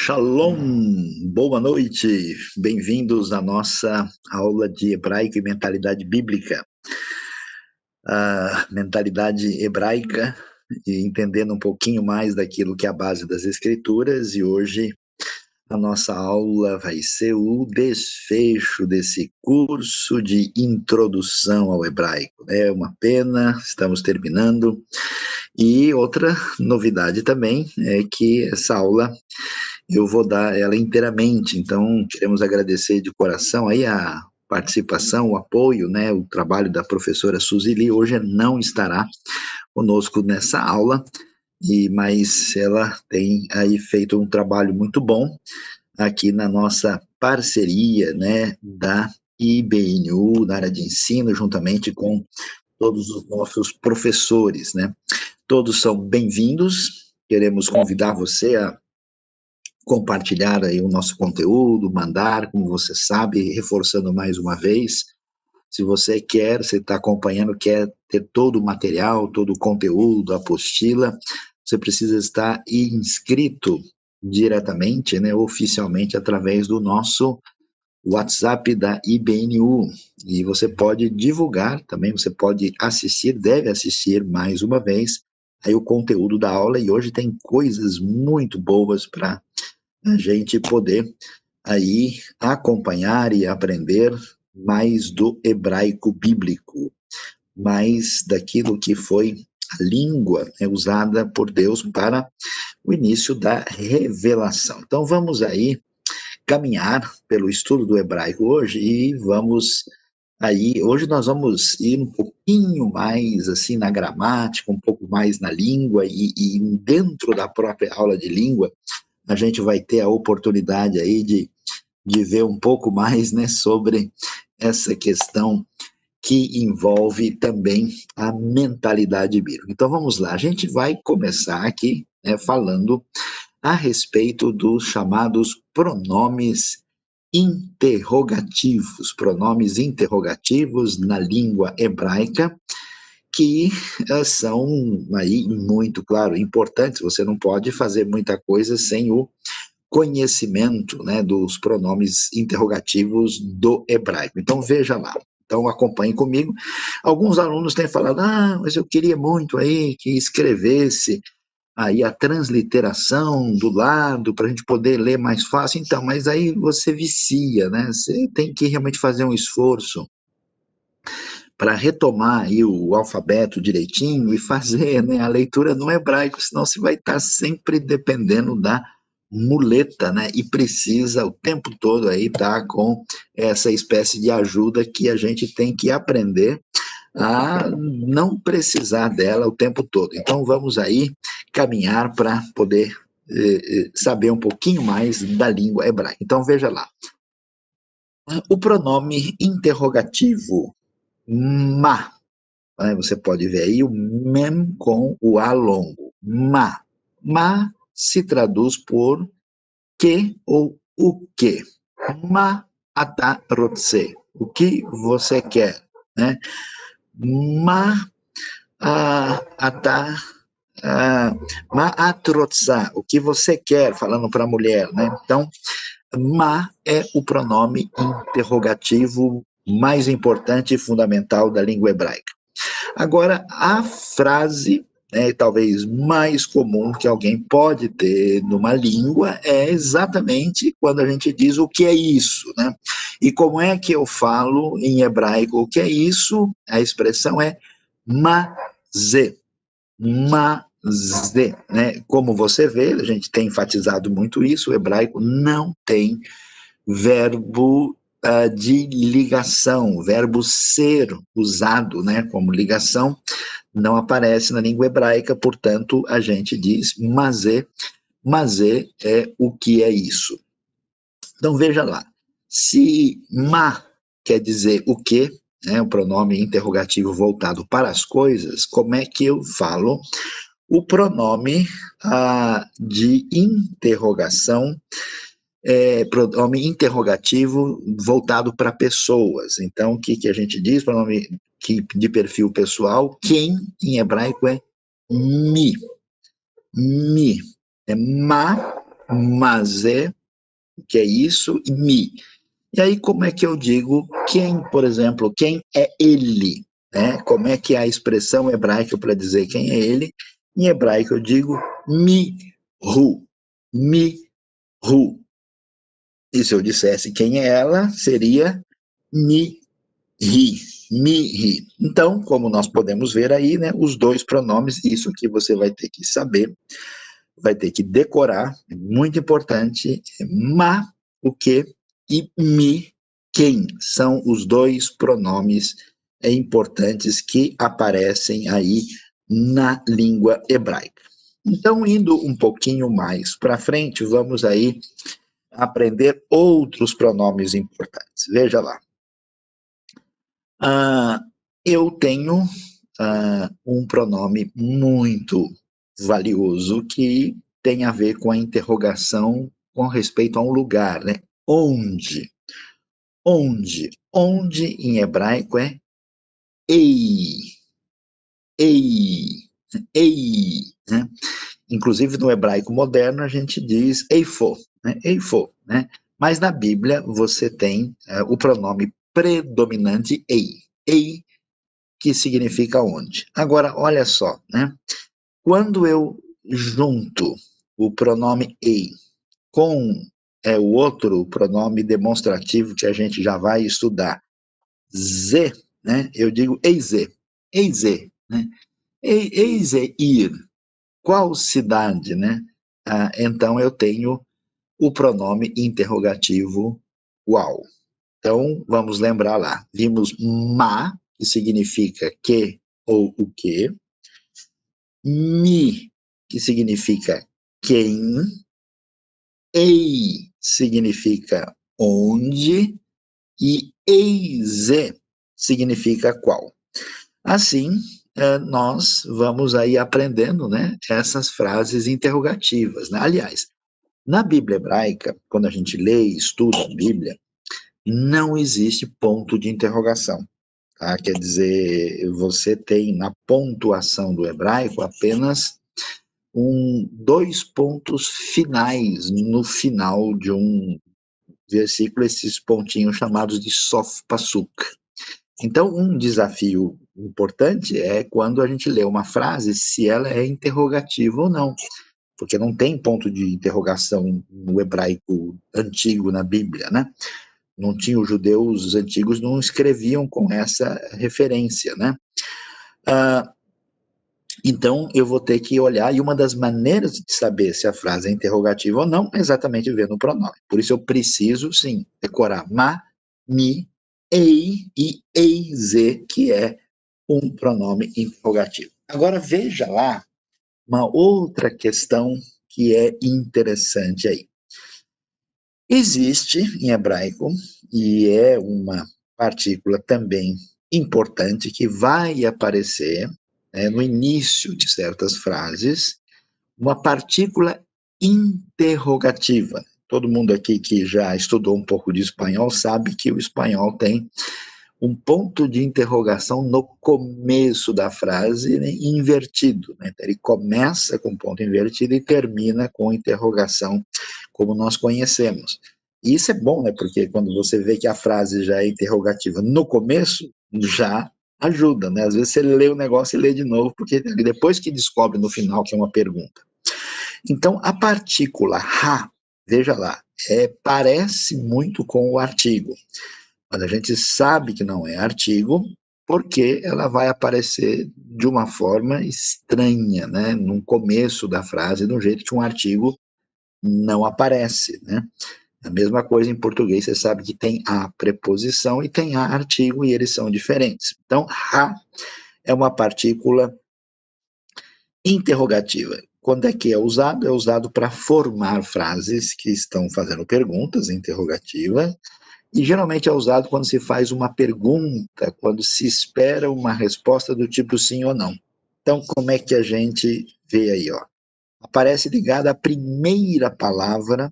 Shalom, boa noite, bem-vindos à nossa aula de hebraico e mentalidade bíblica. A mentalidade hebraica, e entendendo um pouquinho mais daquilo que é a base das escrituras, e hoje a nossa aula vai ser o desfecho desse curso de introdução ao hebraico. É uma pena, estamos terminando. E outra novidade também é que essa aula eu vou dar ela inteiramente, então queremos agradecer de coração aí a participação, o apoio, né, o trabalho da professora Suzili. Hoje não estará conosco nessa aula, mas ela tem aí feito um trabalho muito bom aqui na nossa parceria, né, da IBNU, na área de ensino, juntamente com todos os nossos professores, né. Todos são bem-vindos, queremos convidar você a compartilhar aí o nosso conteúdo, mandar, como você sabe, reforçando mais uma vez, se você quer, você está acompanhando, quer ter todo o material, todo o conteúdo, a apostila, você precisa estar inscrito diretamente, né, oficialmente, através do nosso WhatsApp da IBNU, e você pode divulgar também, você pode assistir, deve assistir mais uma vez, aí o conteúdo da aula, e hoje tem coisas muito boas para a gente poder aí acompanhar e aprender mais do hebraico bíblico, mais daquilo que foi a língua, né, usada por Deus para o início da revelação. Então vamos aí caminhar pelo estudo do hebraico hoje e vamos aí, hoje nós vamos ir um pouquinho mais assim na gramática, um pouco mais na língua e dentro da própria aula de língua, a gente vai ter a oportunidade aí de ver um pouco mais, né, sobre essa questão que envolve também a mentalidade bíblica. Então vamos lá, a gente vai começar aqui, né, falando a respeito dos chamados pronomes interrogativos na língua hebraica, que são aí muito, claro, importantes. Você não pode fazer muita coisa sem o conhecimento, né, dos pronomes interrogativos do hebraico. Então veja lá. Então acompanhe comigo. Alguns alunos têm falado: mas eu queria muito aí que escrevesse aí a transliteração do lado para a gente poder ler mais fácil. Então, mas aí você vicia, né? Você tem que realmente fazer um esforço para retomar aí o alfabeto direitinho e fazer, né, a leitura no hebraico, senão você vai estar sempre dependendo da muleta, né, e precisa o tempo todo aí estar com essa espécie de ajuda que a gente tem que aprender a não precisar dela o tempo todo. Então vamos aí caminhar para poder saber um pouquinho mais da língua hebraica. Então veja lá. O pronome interrogativo ma, né, você pode ver aí o mem com o a longo. Ma. Ma se traduz por que ou o que. Ma ata rotse. O que você quer, né? Ma ata ma atrotsa. O que você quer, falando para a mulher, né? Então, ma é o pronome interrogativo mais importante e fundamental da língua hebraica. Agora, a frase, né, talvez mais comum que alguém pode ter numa língua é exatamente quando a gente diz o que é isso, né? E como é que eu falo em hebraico o que é isso? A expressão é mazé, mazé, né? Como você vê, a gente tem enfatizado muito isso, o hebraico não tem verbo de ligação, o verbo ser usado, né, como ligação, não aparece na língua hebraica, portanto, a gente diz mazé, mazé é o que é isso. Então, veja lá, se ma quer dizer o que, né, o pronome interrogativo voltado para as coisas, como é que eu falo o pronome de interrogação, pronome interrogativo voltado para pessoas. Então, o que a gente diz? Pronome de perfil pessoal, quem em hebraico é mi. Mi. É ma, mazé, que é isso, e mi. E aí, como é que eu digo quem, por exemplo, quem é ele? Né? Como é que é a expressão hebraica para dizer quem é ele? Em hebraico eu digo mi-ru. Mi-ru. E se eu dissesse quem é ela, seria mi-ri. Mi-ri. Então, como nós podemos ver aí, né, os dois pronomes, isso que você vai ter que saber, vai ter que decorar, é muito importante, ma, o que, e mi, quem, são os dois pronomes importantes que aparecem aí na língua hebraica. Então, indo um pouquinho mais para frente, vamos aí aprender outros pronomes importantes. Veja lá. Eu tenho um pronome muito valioso que tem a ver com a interrogação com respeito a um lugar, né? Onde? Onde? Onde em hebraico é ei, ei, ei, né? Inclusive no hebraico moderno a gente diz eifo, né? Eifo, né? Mas na Bíblia você tem o pronome predominante ei, que significa onde. Agora, olha só, né? Quando eu junto o pronome ei com o outro pronome demonstrativo que a gente já vai estudar, ze, né? Eu digo eize, né? Eize ir. Qual cidade, né? Então eu tenho o pronome interrogativo qual. Então vamos lembrar lá. Vimos ma, que significa que ou o que. Mi, que significa quem. Ei significa onde e eize significa qual. Assim, nós vamos aí aprendendo, né, essas frases interrogativas, né? Aliás, na Bíblia hebraica, quando a gente lê e estuda a Bíblia, não existe ponto de interrogação. Tá? Quer dizer, você tem na pontuação do hebraico apenas dois pontos finais no final de um versículo, esses pontinhos chamados de sof pasuk. Então, um desafio importante é quando a gente lê uma frase, se ela é interrogativa ou não, porque não tem ponto de interrogação no hebraico antigo na Bíblia, né? Não tinha, os judeus antigos não escreviam com essa referência, né? Então, eu vou ter que olhar, e uma das maneiras de saber se a frase é interrogativa ou não é exatamente vendo o pronome. Por isso, eu preciso, sim, decorar ma, mi, ei e eize, que é um pronome interrogativo. Agora, veja lá uma outra questão que é interessante aí. Existe em hebraico, e é uma partícula também importante que vai aparecer no início de certas frases, uma partícula interrogativa. Todo mundo aqui que já estudou um pouco de espanhol sabe que o espanhol tem um ponto de interrogação no começo da frase, né, invertido. Né? Ele começa com ponto invertido e termina com interrogação, como nós conhecemos. E isso é bom, né? Porque quando você vê que a frase já é interrogativa no começo, já ajuda, né? Às vezes você lê o negócio e lê de novo, porque depois que descobre no final que é uma pergunta. Então, a partícula ha, veja lá, parece muito com o artigo, mas a gente sabe que não é artigo, porque ela vai aparecer de uma forma estranha, né? No começo da frase, de um jeito que um artigo não aparece, né? A mesma coisa em português, você sabe que tem a preposição e tem a artigo, e eles são diferentes. Então, ha é uma partícula interrogativa. Quando é que é usado? É usado para formar frases que estão fazendo perguntas, interrogativa, e geralmente é usado quando se faz uma pergunta, quando se espera uma resposta do tipo sim ou não. Então, como é que a gente vê aí, ó? Aparece ligada à primeira palavra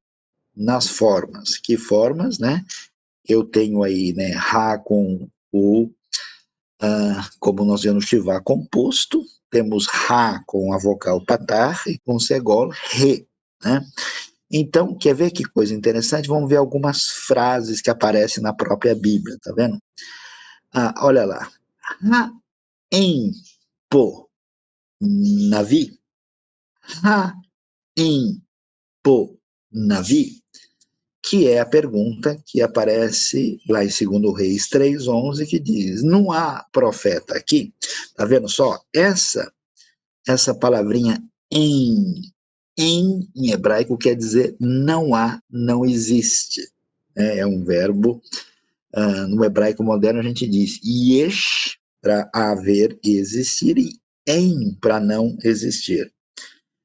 nas formas. Que formas, né? Eu tenho aí, né, ha com o, como nós vemos, Shivá composto, temos ha com a vogal patar e com segol re, né? Então, quer ver que coisa interessante? Vamos ver algumas frases que aparecem na própria Bíblia, tá vendo? Olha lá. Ha em po navi. Ha em po navi. Que é a pergunta que aparece lá em 2 Reis 3:11, que diz, não há profeta aqui. Tá vendo só? Essa palavrinha em hebraico quer dizer não há, não existe. É um verbo, no hebraico moderno a gente diz yesh para haver e existir e em para não existir.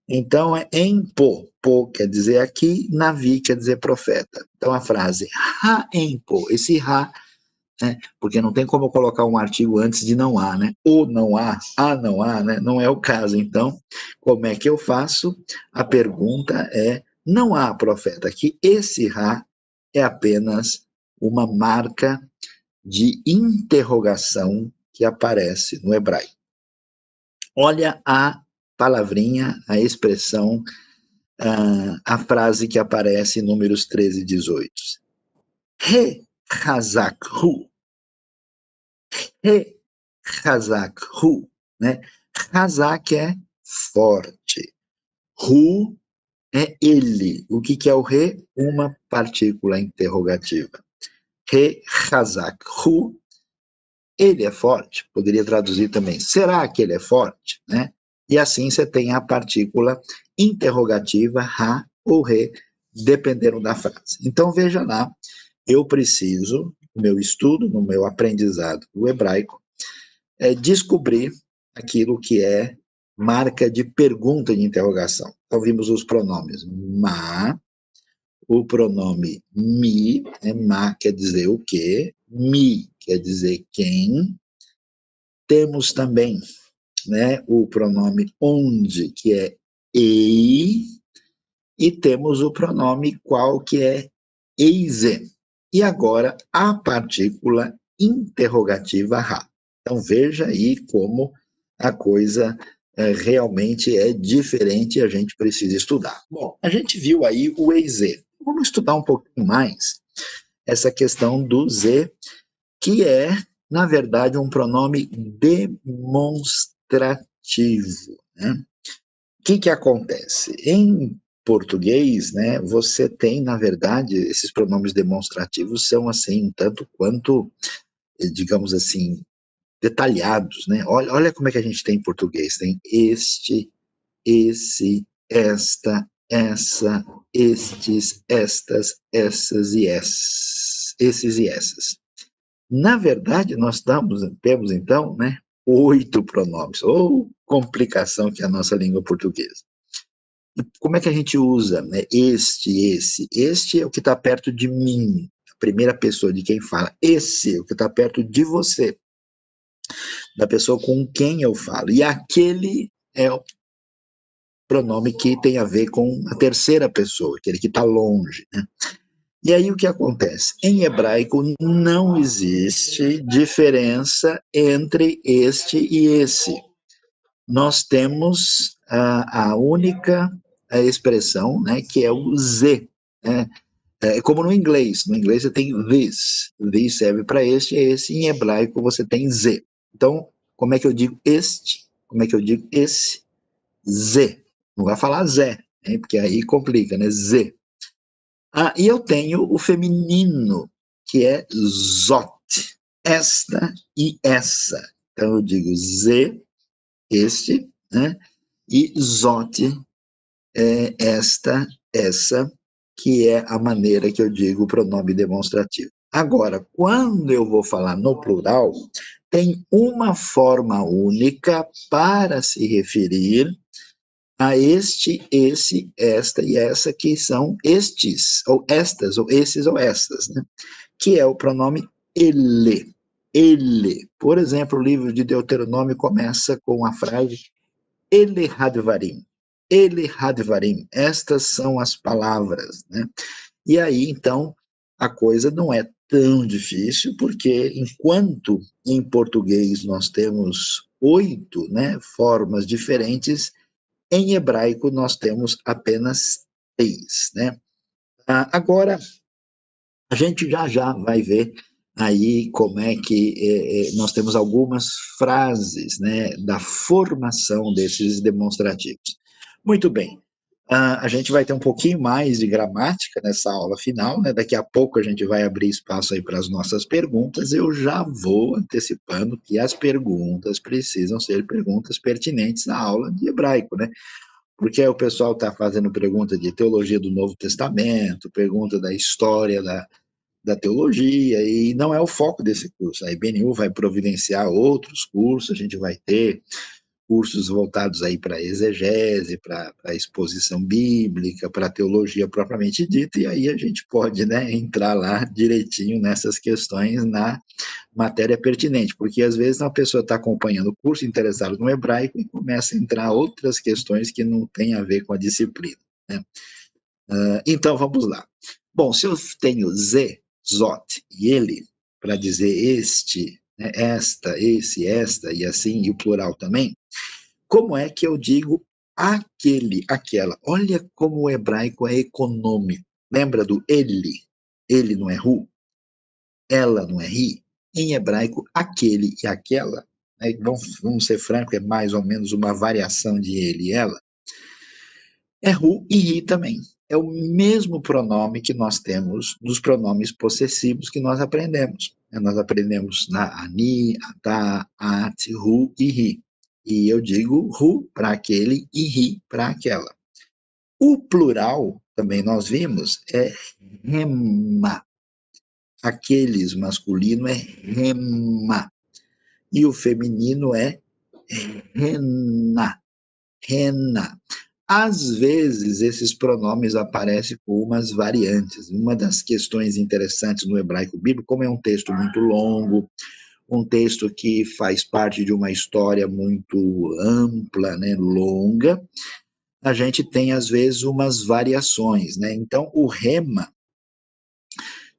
Então é em po quer dizer aqui, navi quer dizer profeta. Então a frase ha em po, esse ha, né, porque não tem como eu colocar um artigo antes de não há, né? Ou não há, não há, né? Não é o caso. Então, como é que eu faço? A pergunta é, não há profeta aqui. Esse ha é apenas uma marca de interrogação que aparece no hebraico. Olha a palavrinha, a expressão, a frase que aparece em Números 13:18. He-hazak hu. He-hazak hu. Né? Hazak é forte. Hu é ele. O que é o re? Uma partícula interrogativa. He-hazak hu. Ele é forte. Poderia traduzir também. Será que ele é forte? Né? E assim você tem a partícula interrogativa, ha ou re, dependendo da frase. Então, veja lá, eu preciso, no meu estudo, no meu aprendizado do hebraico, descobrir aquilo que é marca de pergunta de interrogação. Então, vimos os pronomes ma, o pronome mi, ma quer dizer o quê, mi quer dizer quem. Temos também, né, o pronome onde, que é ei, e temos o pronome qual, que é eise. E agora a partícula interrogativa ha. Então veja aí como a coisa realmente é diferente e a gente precisa estudar. Bom, a gente viu aí o eise. Vamos estudar um pouquinho mais essa questão do ze, que é, na verdade, um pronome demonstrativo, né? O que acontece? Em português, né, você tem, na verdade, esses pronomes demonstrativos são, assim, um tanto quanto, digamos assim, detalhados, né? Olha como é que a gente tem em português. Tem este, esse, esta, essa, estes, estas, essas e esses e essas. Na verdade, nós temos então, né, 8 pronomes, ou complicação que é a nossa língua portuguesa. E como é que a gente usa, né, este, esse? Este é o que está perto de mim, a primeira pessoa de quem fala. Esse é o que está perto de você, da pessoa com quem eu falo. E aquele é o pronome que tem a ver com a terceira pessoa, aquele que está longe, né? E aí o que acontece? Em hebraico não existe diferença entre este e esse. Nós temos a única expressão, né, que é o Z. Né? É como no inglês. No inglês você tem this. This serve para este e esse. Em hebraico você tem Z. Então, como é que eu digo este? Como é que eu digo esse? Z. Não vai falar Zé, né? Porque aí complica, né? Z. E eu tenho o feminino, que é zot, esta e essa. Então eu digo z, este, né? E zot, esta, essa, que é a maneira que eu digo o pronome demonstrativo. Agora, quando eu vou falar no plural, tem uma forma única para se referir a este, esse, esta e essa, que são estes, ou estas, ou esses, ou estas, né? Que é o pronome ele. Ele. Por exemplo, o livro de Deuteronômio começa com a frase ele hadvarim. Ele hadvarim. Estas são as palavras, né? E aí, então, a coisa não é tão difícil, porque enquanto em português nós temos 8, né, formas diferentes, em hebraico nós temos apenas 6, né? Agora, a gente já vai ver aí como é que nós temos algumas frases, né, da formação desses demonstrativos. Muito bem. A gente vai ter um pouquinho mais de gramática nessa aula final, né? Daqui a pouco a gente vai abrir espaço aí para as nossas perguntas. Eu já vou antecipando que as perguntas precisam ser perguntas pertinentes à aula de hebraico, né? Porque o pessoal está fazendo pergunta de teologia do Novo Testamento, pergunta da história da teologia, e não é o foco desse curso. A IBNU vai providenciar outros cursos, a gente vai ter cursos voltados aí para exegese, para exposição bíblica, para teologia propriamente dita, e aí a gente pode, né, entrar lá direitinho nessas questões na matéria pertinente, porque às vezes uma pessoa está acompanhando o curso, interessado no hebraico, e começa a entrar outras questões que não têm a ver com a disciplina, né? Então, vamos lá. Bom, se eu tenho ze, zot e ele, para dizer este, né, esta, esse, esta, e assim, e o plural também, como é que eu digo aquele, aquela? Olha como o hebraico é econômico. Lembra do ele? Ele não é ru, ela não é ri. Em hebraico, aquele e aquela, né, vamos ser francos, é mais ou menos uma variação de ele e ela. É ru e ri também. É o mesmo pronome que nós temos nos pronomes possessivos que nós aprendemos. Nós aprendemos na ani, atá, at, ru e ri. E eu digo ru para aquele e ri para aquela. O plural, também nós vimos, é rema. Aqueles masculino é rema. E o feminino é rena. Rena. Às vezes, esses pronomes aparecem com umas variantes. Uma das questões interessantes no hebraico bíblico, como é um texto muito longo, um texto que faz parte de uma história muito ampla, né, longa, a gente tem, às vezes, umas variações, né? Então, o rema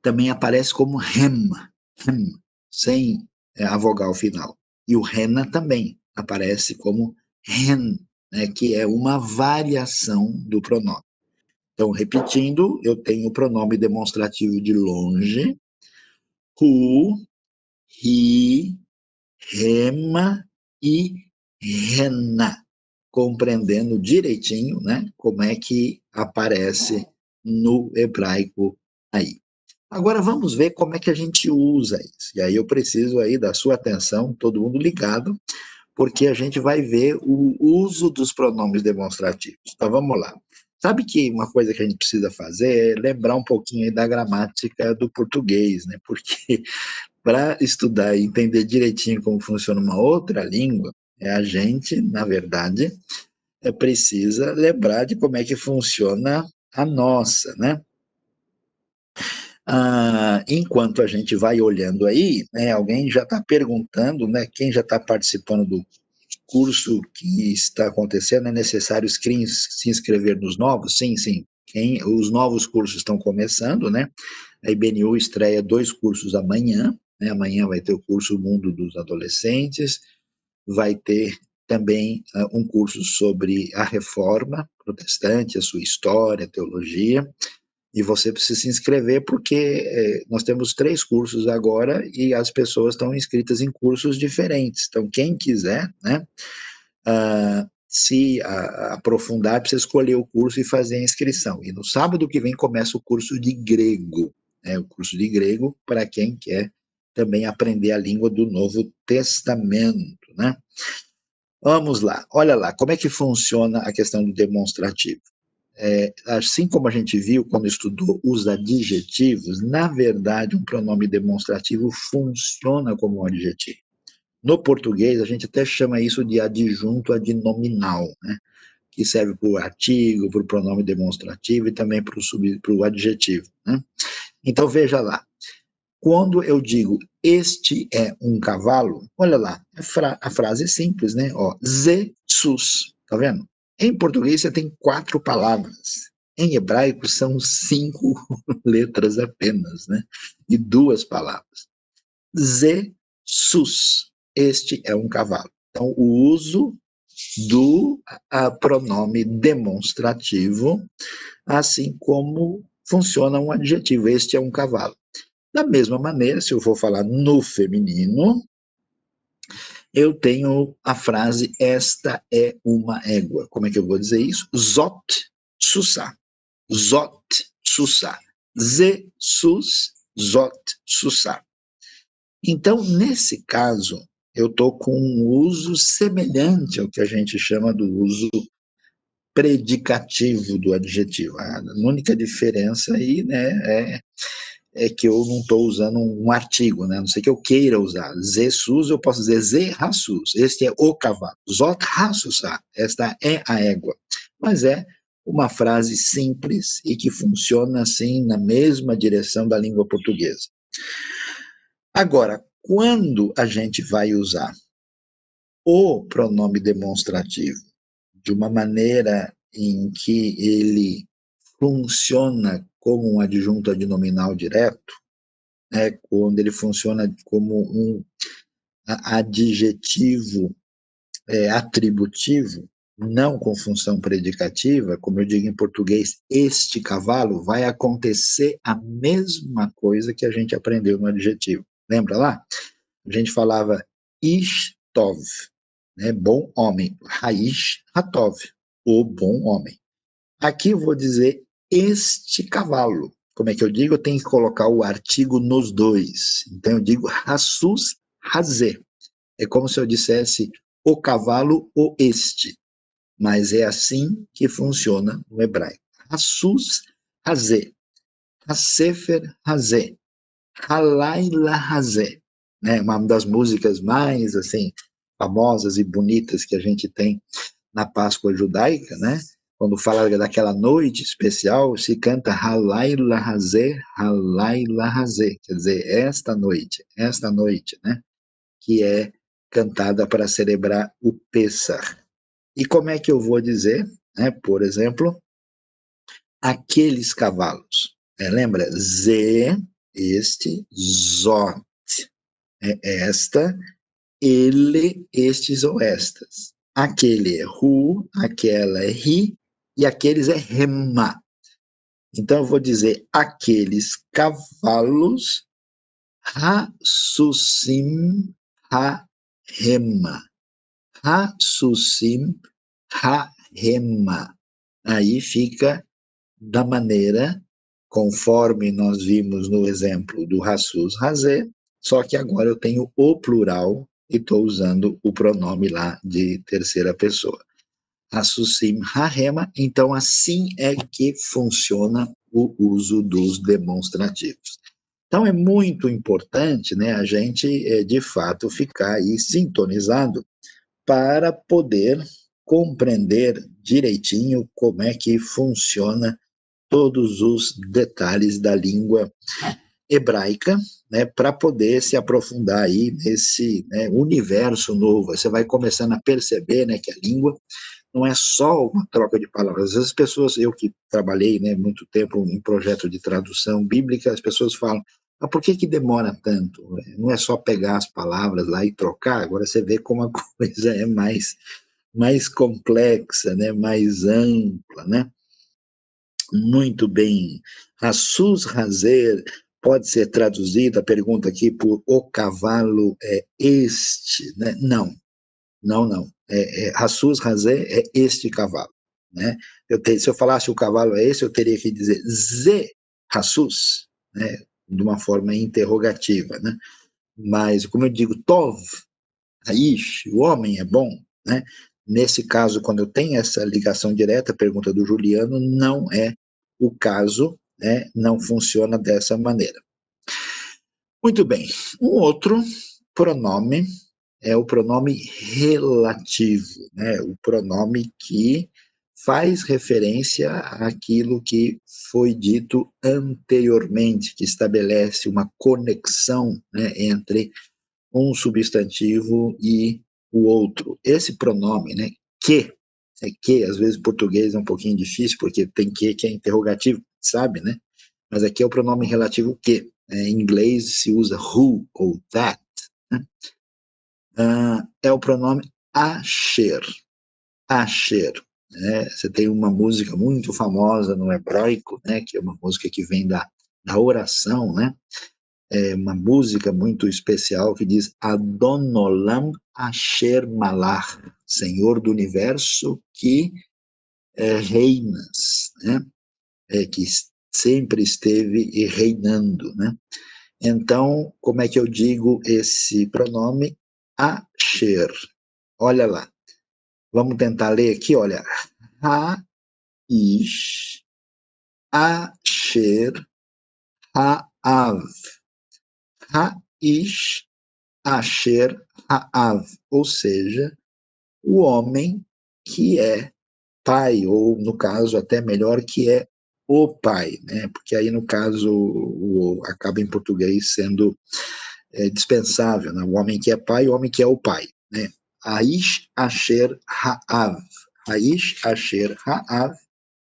também aparece como rem, sem a vogal final. E o rena também aparece como ren, né, que é uma variação do pronome. Então, repetindo, eu tenho o pronome demonstrativo de longe, hu, hi, rema e rena, compreendendo direitinho, né, como é que aparece no hebraico aí. Agora vamos ver como é que a gente usa isso. E aí eu preciso aí da sua atenção, todo mundo ligado, porque a gente vai ver o uso dos pronomes demonstrativos. Então vamos lá. Sabe que uma coisa que a gente precisa fazer é lembrar um pouquinho aí da gramática do português, né? Porque para estudar e entender direitinho como funciona uma outra língua, a gente, na verdade, precisa lembrar de como é que funciona a nossa, né? Enquanto a gente vai olhando aí, né, alguém já está perguntando, né, quem já está participando do curso que está acontecendo, é necessário se inscrever nos novos? Sim, sim. Os novos cursos estão começando, né? A IBNU estreia 2 cursos amanhã, né? Amanhã vai ter o curso Mundo dos Adolescentes, vai ter também um curso sobre a Reforma Protestante, a sua história, a teologia, e você precisa se inscrever porque nós temos 3 cursos agora e as pessoas estão inscritas em cursos diferentes. Então, quem quiser, né, se aprofundar, precisa escolher o curso e fazer a inscrição. E no sábado que vem começa o curso de grego, né, o curso de grego para quem quer também aprender a língua do Novo Testamento, né? Vamos lá, olha lá, como é que funciona a questão do demonstrativo. Assim como a gente viu quando estudou os adjetivos, na verdade, um pronome demonstrativo funciona como um adjetivo. No português, a gente até chama isso de adjunto adnominal, né? Que serve para o artigo, para o pronome demonstrativo e também para o adjetivo, né? Então, veja lá. Quando eu digo este é um cavalo, olha lá, a frase é simples, né? Ó, Jesus, tá vendo? Em português você tem 4 palavras. Em hebraico são 5 letras apenas, né? E 2 palavras. Jesus, este é um cavalo. Então, o uso do pronome demonstrativo, assim como funciona um adjetivo. Este é um cavalo. Da mesma maneira, se eu for falar no feminino, eu tenho a frase esta é uma égua. Como é que eu vou dizer isso? Zot susa. Zot susa. Ze sus zot susa. Então, nesse caso, eu estou com um uso semelhante ao que a gente chama do uso predicativo do adjetivo. A única diferença aí, né, é que eu não estou usando um artigo, né? A não sei que eu queira usar. Jesus, eu posso dizer Ze Rassus, este é o cavalo. Zot Rassusa, esta é a égua. Mas é uma frase simples e que funciona assim na mesma direção da língua portuguesa. Agora, quando a gente vai usar o pronome demonstrativo de uma maneira em que ele funciona como um adjunto adnominal direto, quando ele funciona como um adjetivo atributivo, não com função predicativa, como eu digo em português, este cavalo, vai acontecer a mesma coisa que a gente aprendeu no adjetivo. Lembra lá? A gente falava ish tov, né, bom homem, raiz hatov, o bom homem. Aqui eu vou dizer este cavalo. Como é que eu digo? Eu tenho que colocar o artigo nos dois. Então eu digo Rassus Razé. É como se eu dissesse o cavalo ou este. Mas é assim que funciona no hebraico. Rassus Razé. Hasefer Razé. Halaila Razé. Né? Uma das músicas mais assim famosas e bonitas que a gente tem na Páscoa judaica, né? Quando fala daquela noite especial, se canta Halai Lahazé, Halai Lahazé, quer dizer, esta noite, né? Que é cantada para celebrar o Pêssar. E como é que eu vou dizer, né? Por exemplo, aqueles cavalos. Lembra? Ze, este, Zot, esta, ele, estes ou estas. Aquele é ru, aquela é ri, e aqueles é rema. Então eu vou dizer aqueles cavalos ha-sussim ha-rema. Ha-sussim ha-rema. Aí fica da maneira conforme nós vimos no exemplo do Rassus Razé, só que agora eu tenho o plural e estou usando o pronome lá de terceira pessoa. Rassusim Harema, então assim é que funciona o uso dos demonstrativos. Então é muito importante, né, a gente de fato ficar aí sintonizado para poder compreender direitinho como é que funciona todos os detalhes da língua hebraica, né, para poder se aprofundar aí nesse, né, universo novo. Você vai começando a perceber, né, que a língua não é só uma troca de palavras. Às vezes as pessoas, eu que trabalhei, né, muito tempo em projeto de tradução bíblica, as pessoas falam, mas por que demora tanto? Não é só pegar as palavras lá e trocar, agora você vê como a coisa é mais complexa, né, mais ampla, né? Muito bem. Rassus Razer pode ser traduzida, a pergunta aqui, por o cavalo é este, né? Não, não. Rassus Razer é este cavalo, né? Se eu falasse o cavalo é esse, eu teria que dizer Ze Rassus, né? De uma forma interrogativa, né? Mas, como eu digo, Tov, Aish, o homem é bom, né? Nesse caso, quando eu tenho essa ligação direta, a pergunta do Juliano, não é o caso, né? Não funciona dessa maneira. Muito bem. Um outro pronome é o pronome relativo, né? O pronome que faz referência àquilo que foi dito anteriormente, que estabelece uma conexão, né, entre um substantivo e o outro. Esse pronome, né, que às vezes em português é um pouquinho difícil, porque tem que é interrogativo, sabe, né? Mas aqui é o pronome relativo que. Em inglês se usa who ou that, né? É o pronome asher. Asher. Né? Você tem uma música muito famosa no hebraico, né? Que é uma música que vem da oração, né? É uma música muito especial que diz Adon Olam Asher Malach, Senhor do Universo que reinas, né? Que sempre esteve reinando, né? Então, como é que eu digo esse pronome? Asher. Olha lá. Vamos tentar ler aqui, olha. Ha-ish, Asher, Ha'av. Ha-ish, Asher, Ha'av. Ou seja, o homem que é pai, ou no caso até melhor, que é o pai, né? Porque aí no caso acaba em português sendo dispensável, né? O homem que é pai e o homem que é o pai, né? Aish Asher Ha'av. Aish Asher Ha'av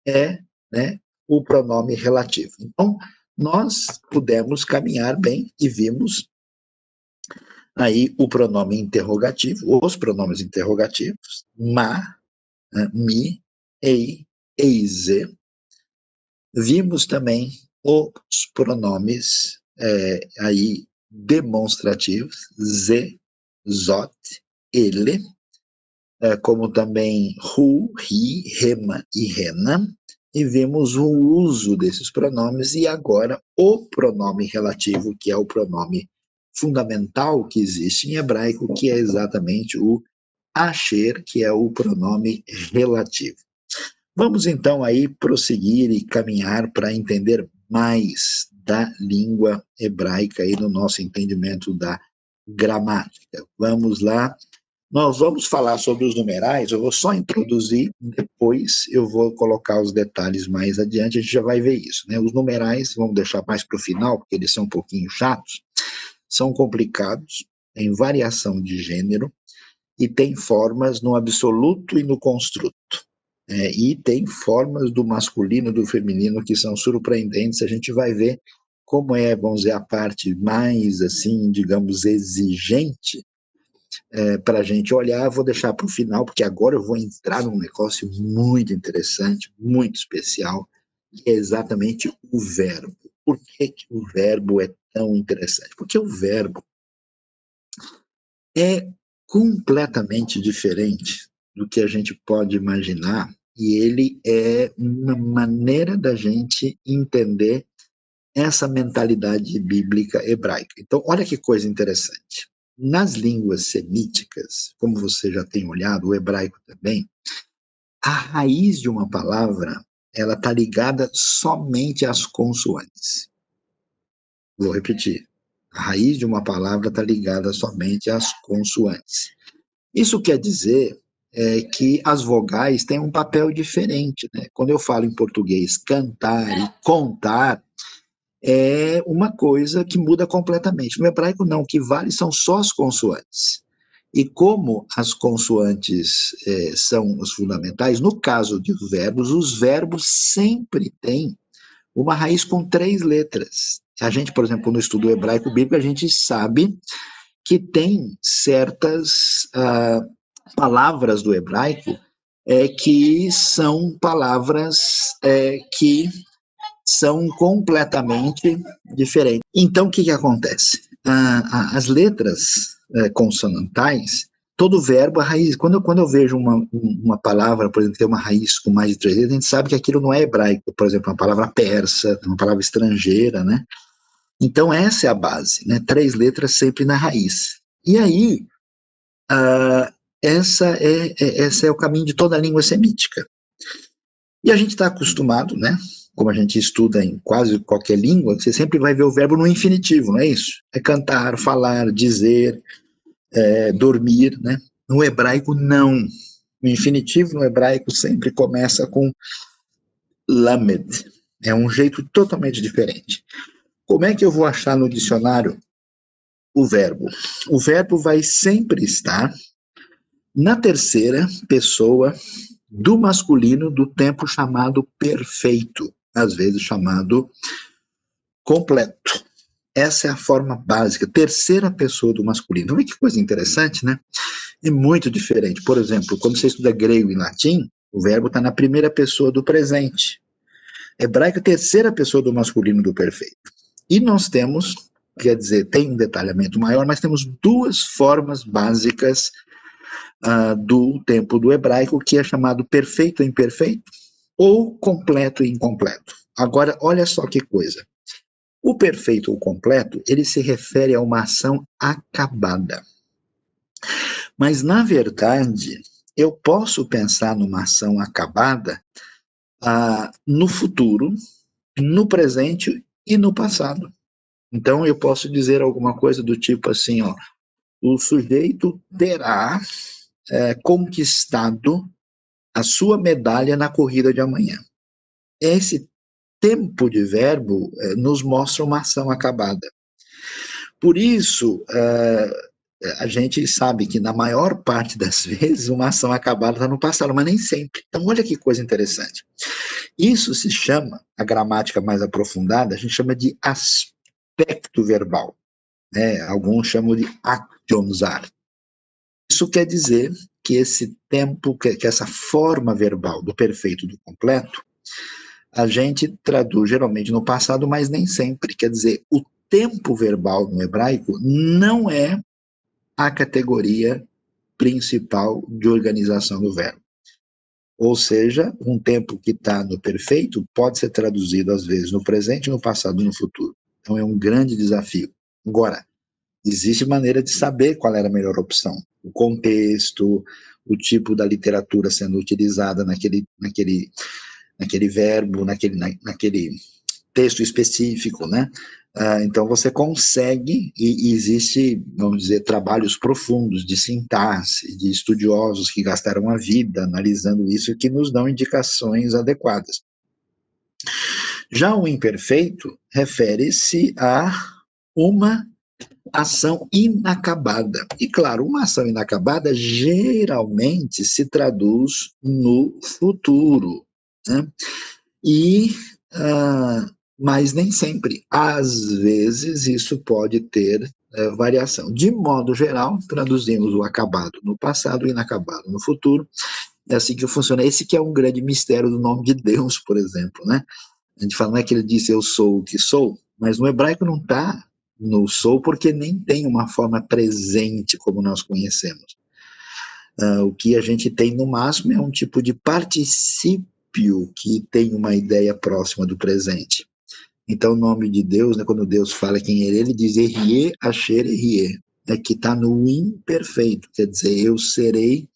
é, né, o pronome relativo. Então, nós pudemos caminhar bem e vimos aí o pronome interrogativo, os pronomes interrogativos, ma, mi, ei, eize. Vimos também os pronomes aí demonstrativos, ze, zot, ele, como também hu, ri, rema e rena, e vimos o uso desses pronomes e agora o pronome relativo, que é o pronome fundamental que existe em hebraico, que é exatamente o asher, que é o pronome relativo. Vamos então aí prosseguir e caminhar para entender mais da língua hebraica e no nosso entendimento da gramática. Vamos lá. Nós vamos falar sobre os numerais, eu vou só introduzir, depois eu vou colocar os detalhes mais adiante, a gente já vai ver isso, né? Os numerais, vamos deixar mais para o final, porque eles são um pouquinho chatos, são complicados, tem variação de gênero e tem formas no absoluto e no construto. E tem formas do masculino e do feminino que são surpreendentes, a gente vai ver como é, vamos dizer, a parte mais, assim, digamos, exigente para a gente olhar. Vou deixar para o final, porque agora eu vou entrar num negócio muito interessante, muito especial, que é exatamente o verbo. Por que o verbo é tão interessante? Porque o verbo é completamente diferente do que a gente pode imaginar, e ele é uma maneira da gente entender essa mentalidade bíblica hebraica. Então, olha que coisa interessante. Nas línguas semíticas, como você já tem olhado, o hebraico também, a raiz de uma palavra, ela está ligada somente às consoantes. Vou repetir. A raiz de uma palavra está ligada somente às consoantes. Isso quer dizer que as vogais têm um papel diferente, né? Quando eu falo em português cantar e contar, é uma coisa que muda completamente. No hebraico, não, o que vale são só as consoantes. E como as consoantes são os fundamentais, no caso de verbos, os verbos sempre têm uma raiz com 3 letras. A gente, por exemplo, no estudo hebraico bíblico, a gente sabe que tem certas palavras do hebraico que são palavras que são completamente diferentes. Então, o que acontece? As letras consonantais, todo verbo, a raiz, quando eu vejo uma palavra, por exemplo, que tem uma raiz com mais de 3 letras, a gente sabe que aquilo não é hebraico, por exemplo, uma palavra persa, uma palavra estrangeira, né? Então, essa é a base, né? 3 letras sempre na raiz. E aí, esse é o caminho de toda a língua semítica. E a gente está acostumado, né? Como a gente estuda em quase qualquer língua, você sempre vai ver o verbo no infinitivo, não é isso? É cantar, falar, dizer, dormir, né? No hebraico, não. O infinitivo no hebraico sempre começa com lamed. É um jeito totalmente diferente. Como é que eu vou achar no dicionário o verbo? O verbo vai sempre estar na terceira pessoa do masculino do tempo chamado perfeito, às vezes chamado completo. Essa é a forma básica, terceira pessoa do masculino. Olha que coisa interessante, né? É muito diferente. Por exemplo, quando você estuda grego e latim, o verbo está na primeira pessoa do presente. Hebraico, terceira pessoa do masculino do perfeito. E nós temos, quer dizer, tem um detalhamento maior, mas temos duas formas básicas do tempo do hebraico, que é chamado perfeito e imperfeito, ou completo e incompleto. Agora, olha só que coisa. O perfeito ou completo, ele se refere a uma ação acabada. Mas, na verdade, eu posso pensar numa ação acabada no futuro, no presente e no passado. Então, eu posso dizer alguma coisa do tipo assim, ó, o sujeito terá conquistado a sua medalha na corrida de amanhã. Esse tempo de verbo nos mostra uma ação acabada. Por isso, a gente sabe que na maior parte das vezes uma ação acabada está no passado, mas nem sempre. Então, olha que coisa interessante. Isso se chama, a gramática mais aprofundada, a gente chama de aspecto verbal. Né? Alguns chamam de actionsar. Isso quer dizer que esse tempo, que essa forma verbal do perfeito e do completo, a gente traduz geralmente no passado, mas nem sempre. Quer dizer, o tempo verbal no hebraico não é a categoria principal de organização do verbo. Ou seja, um tempo que está no perfeito pode ser traduzido às vezes no presente, no passado e no futuro. Então é um grande desafio. Agora, existe maneira de saber qual era a melhor opção. O contexto, o tipo da literatura sendo utilizada naquele verbo, naquele texto específico, né? Então você consegue, e existe, vamos dizer, trabalhos profundos de sintaxe, de estudiosos que gastaram a vida analisando isso, que nos dão indicações adequadas. Já o imperfeito refere-se a uma ação inacabada. E claro, uma ação inacabada geralmente se traduz no futuro, né? E mas nem sempre. Às vezes isso pode ter variação. De modo geral, traduzimos o acabado no passado, o inacabado no futuro. É assim que funciona. Esse que é um grande mistério do nome de Deus, por exemplo, né? A gente fala, não é que ele disse eu sou o que sou, mas no hebraico não está no sou, porque nem tem uma forma presente como nós conhecemos. O que a gente tem no máximo é um tipo de particípio que tem uma ideia próxima do presente. Então, o nome de Deus, né, quando Deus fala quem é ele diz Erie, Asher, Erie, que está no imperfeito, quer dizer, eu serei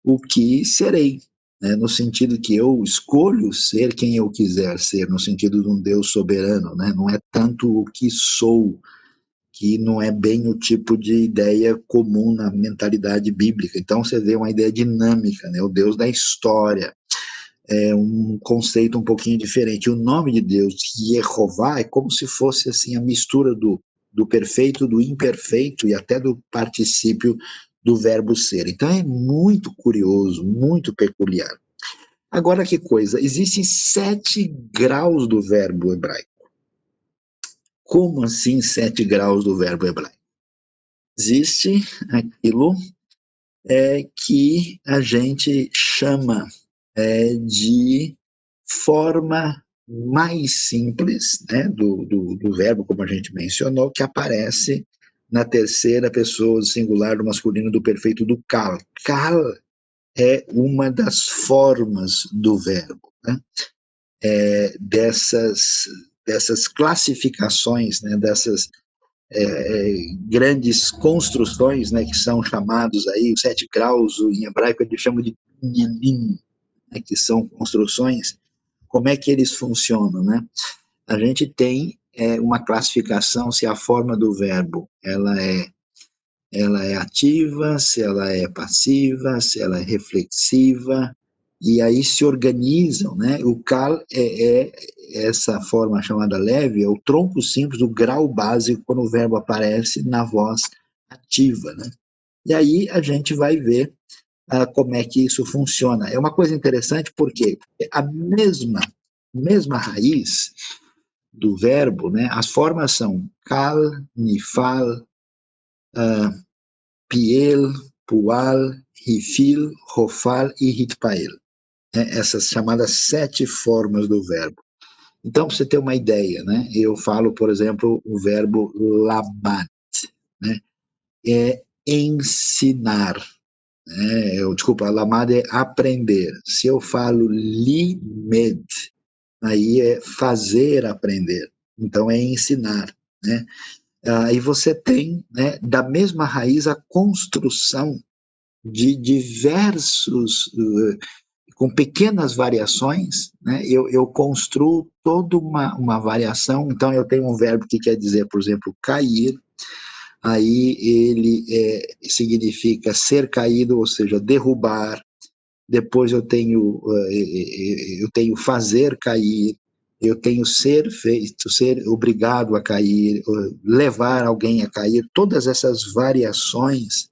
o que serei, né, no sentido que eu escolho ser quem eu quiser ser, no sentido de um Deus soberano, né, não é tanto o que sou, que não é bem o tipo de ideia comum na mentalidade bíblica. Então você vê uma ideia dinâmica, né, o Deus da história, é um conceito um pouquinho diferente. O nome de Deus, Yehová, é como se fosse assim a mistura do perfeito, do imperfeito e até do particípio do verbo ser. Então é muito curioso, muito peculiar. Agora que coisa, existem 7 graus do verbo hebraico. Como assim 7 graus do verbo hebraico? Existe aquilo que a gente chama de forma mais simples, né, do verbo, como a gente mencionou, que aparece na terceira pessoa do singular do masculino do perfeito do kal. Kal é uma das formas do verbo, né? Dessas classificações, né, dessas grandes construções, né, que são chamados aí, os 7 graus, em hebraico eles chamam de minyanim, né, que são construções. Como é que eles funcionam, né? A gente tem uma classificação se a forma do verbo ela é ativa, se ela é passiva, se ela é reflexiva, e aí se organizam, né? O kal é essa forma chamada leve, é o tronco simples do grau básico quando o verbo aparece na voz ativa, né? E aí a gente vai ver como é que isso funciona. É uma coisa interessante porque a mesma raiz do verbo, né? As formas são kal, nifal, piel, pual, rifil, rofal e ritpael. Essas chamadas 7 formas do verbo. Então, para você ter uma ideia, né, eu falo, por exemplo, o verbo lamat, né, é ensinar. Desculpa, lamad é aprender. Se eu falo limed, aí é fazer aprender. Então, é ensinar, né? Aí você tem, né, da mesma raiz, a construção de diversos, com pequenas variações, né, eu construo toda uma variação. Então, eu tenho um verbo que quer dizer, por exemplo, cair, aí ele significa ser caído, ou seja, derrubar. Depois eu tenho fazer cair, eu tenho ser feito, ser obrigado a cair, levar alguém a cair. Todas essas variações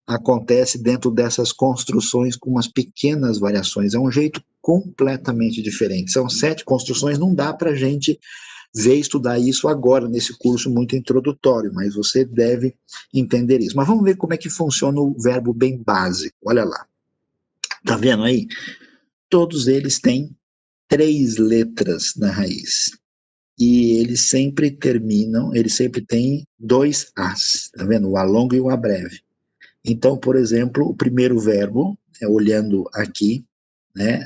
acontecem dentro dessas construções com umas pequenas variações. É um jeito completamente diferente. São 7 construções, não dá para a gente ver estudar isso agora, nesse curso muito introdutório, mas você deve entender isso. Mas vamos ver como é que funciona o verbo bem básico. Olha lá. Tá vendo aí? Todos eles têm 3 letras na raiz. E eles sempre têm 2 As. Tá vendo? O A longo e o A breve. Então, por exemplo, o primeiro verbo, olhando aqui, né?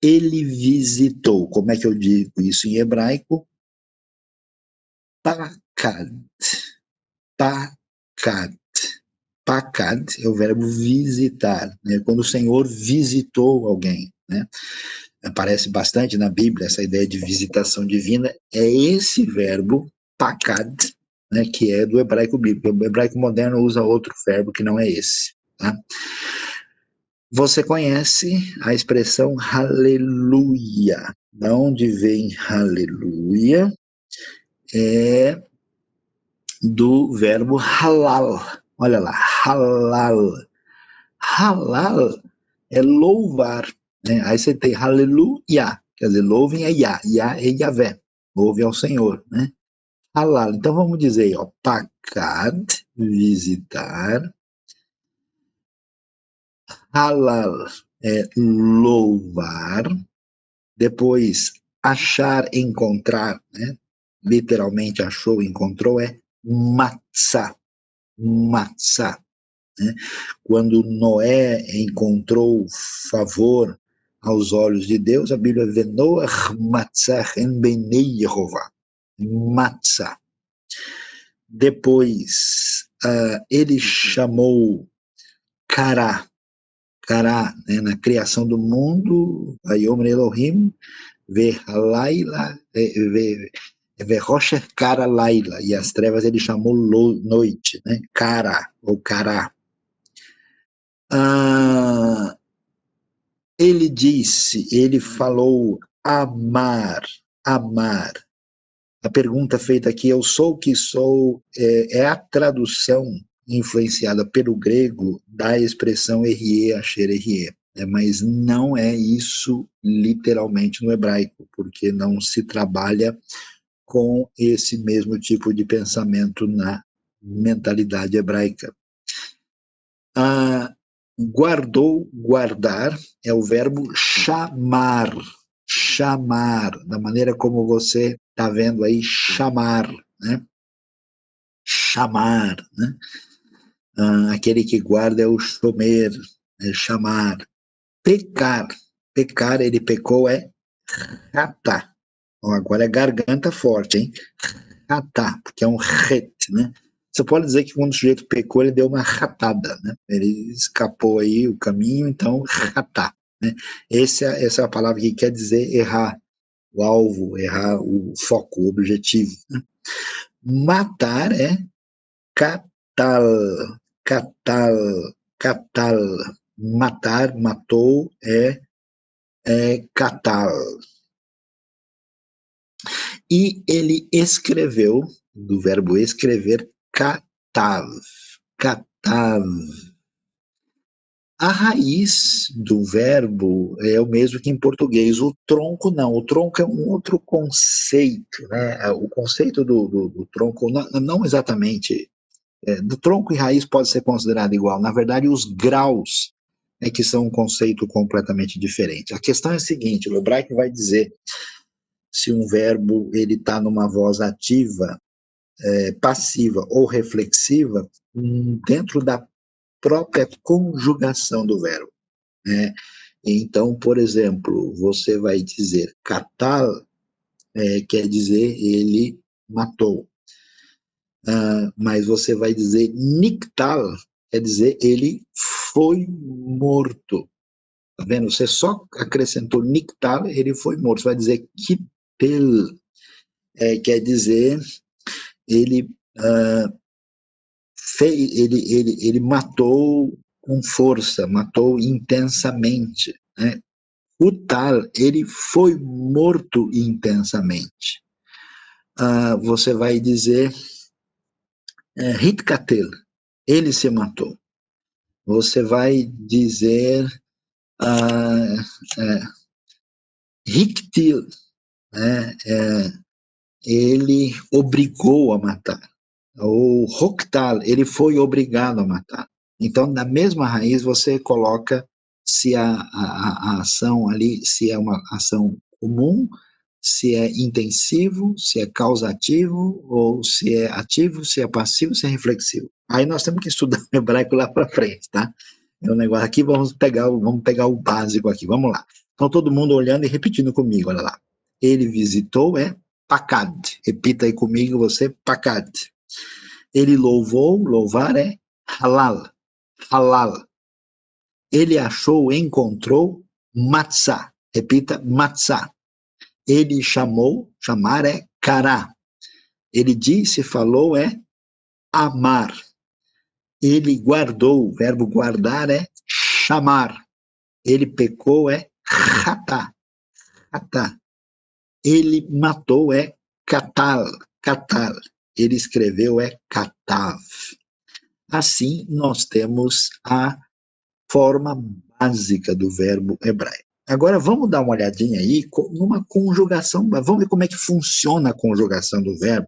Ele visitou. Como é que eu digo isso em hebraico? Pakad. Pakad. Pakad é o verbo visitar, né? Quando o Senhor visitou alguém, né? Aparece bastante na Bíblia essa ideia de visitação divina. É esse verbo, pakad, né, que é do hebraico bíblico. O hebraico moderno usa outro verbo que não é esse. Tá? Você conhece a expressão aleluia. De onde vem aleluia? É do verbo halal. Olha lá, halal. Halal é louvar, né? Aí você tem aleluia, quer dizer, louvem é Yah é Yahvé, louve ao Senhor, né? Halal. Então vamos dizer aí, ó, pakad, visitar, halal é louvar, depois achar, encontrar, né? Literalmente achou, encontrou, é matzah, matzah, né? Quando Noé encontrou favor aos olhos de Deus, a Bíblia vê Noach matzah en beinei Yehová, matzah. Depois, ele chamou Cará, né, na criação do mundo, Vayomer Elohim, Verlaila, Verrocher Cara Laila, e as trevas ele chamou noite, né, Cará, ou Cará. Ele falou amar, amar. A pergunta feita aqui, eu sou o que sou, é a tradução influenciada pelo grego da expressão erie, asher erie, mas não é isso literalmente no hebraico, porque não se trabalha com esse mesmo tipo de pensamento na mentalidade hebraica. Guardou, guardar, é o verbo chamar, chamar, da maneira como você está vendo aí, chamar, né? Chamar, né? Aquele que guarda é o shomer, é chamar. Pecar, pecar, ele pecou é ratá. Agora é garganta forte, hein? Ratá, porque é um ret, né? Você pode dizer que quando o sujeito pecou, ele deu uma ratada, né? Ele escapou aí o caminho, então ratá, né? Essa é a palavra que quer dizer errar o alvo, errar o foco, o objetivo, né? Matar é catal, catal, catal. Matar, matou é catal. E ele escreveu, do verbo escrever, katav, katav. A raiz do verbo é o mesmo que em português, o tronco não, o tronco é um outro conceito, né? O conceito do tronco, não exatamente do tronco e raiz pode ser considerado igual. Na verdade, os graus é que são um conceito completamente diferente. A questão é a seguinte, o hebraico vai dizer se um verbo ele está numa voz ativa, passiva ou reflexiva, dentro da própria conjugação do verbo, né? Então, por exemplo, você vai dizer katal, quer dizer ele matou. Mas você vai dizer niktal, quer dizer ele foi morto. Tá vendo? Você só acrescentou niktal, ele foi morto. Você vai dizer kitel, quer dizer ele, ele matou com força, matou intensamente, né? O tal, ele foi morto intensamente. Você vai dizer hitkatel, ele se matou. Você vai dizer hiktil, né? Ele obrigou a matar. O hoktal, ele foi obrigado a matar. Então, na mesma raiz, você coloca se a ação ali, se é uma ação comum, se é intensivo, se é causativo, ou se é ativo, se é passivo, se é reflexivo. Aí nós temos que estudar o hebraico lá para frente, tá? É um negócio aqui, vamos pegar o básico aqui, vamos lá. Então, todo mundo olhando e repetindo comigo, olha lá. Ele visitou, pakad. Repita aí comigo você, pakad. Ele louvou, louvar é halal, halal. Ele achou, encontrou, matzah. Repita, matzah. Ele chamou, chamar é kará. Ele disse, falou é amar. Ele guardou, o verbo guardar é chamar. Ele pecou é ratá, ratá. Ele matou é katal, katal. Ele escreveu é katav. Assim, nós temos a forma básica do verbo hebraico. Agora, vamos dar uma olhadinha aí numa conjugação, vamos ver como é que funciona a conjugação do verbo,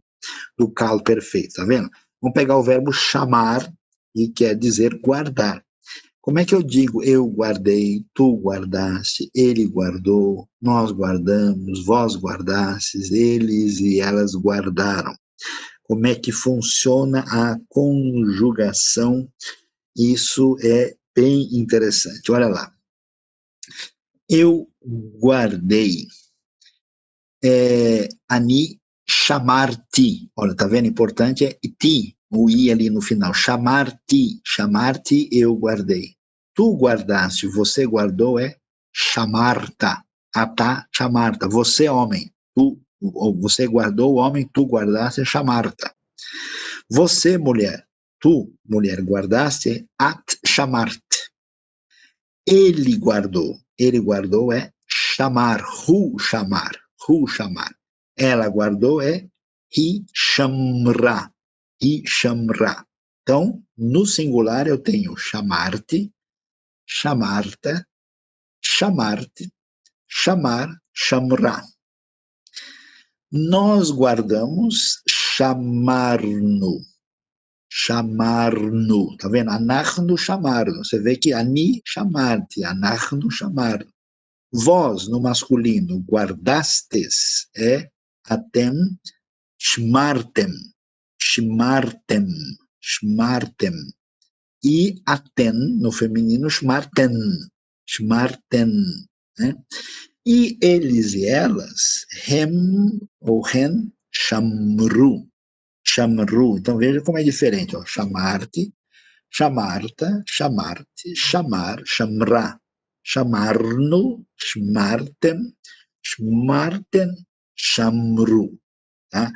do calo perfeito, tá vendo? Vamos pegar o verbo chamar, e quer dizer guardar. Como é que eu digo eu guardei, tu guardaste, ele guardou, nós guardamos, vós guardastes, eles e elas guardaram? Como é que funciona a conjugação? Isso é bem interessante. Olha lá. Eu guardei. Ani chamar-te. Olha, tá vendo? Importante é ti, o i ali no final. Chamar-te. Chamar-te, eu guardei. Tu guardaste, você guardou é chamarta. Atá, chamarta. Você, homem. Você guardou, homem, tu guardaste é chamarta. Você, mulher. Tu, mulher, guardaste é at chamart. Ele guardou é chamar, chamar, chamar. Ela guardou é hi shamra, hi shamra. Então, no singular eu tenho chamar-te, chamarta, chamar-te, chamar, chamra. Nós guardamos chamar-no, chamar-no, tá vendo? Anachnu chamar-no. Você vê que ani chamar-te, anachnu chamar-no. Vós, no masculino, guardastes, é atem shmartem, shmartem, shmartem. E aten, no feminino, shmarten, shmarten. Né? E eles e elas, hem ou hen, shamru, shamru. Então veja como é diferente, ó. Chamar-te, chamarta, chamarte, chamar, chamra. Chamarno, schmartem, schmarten, chamru. Tá?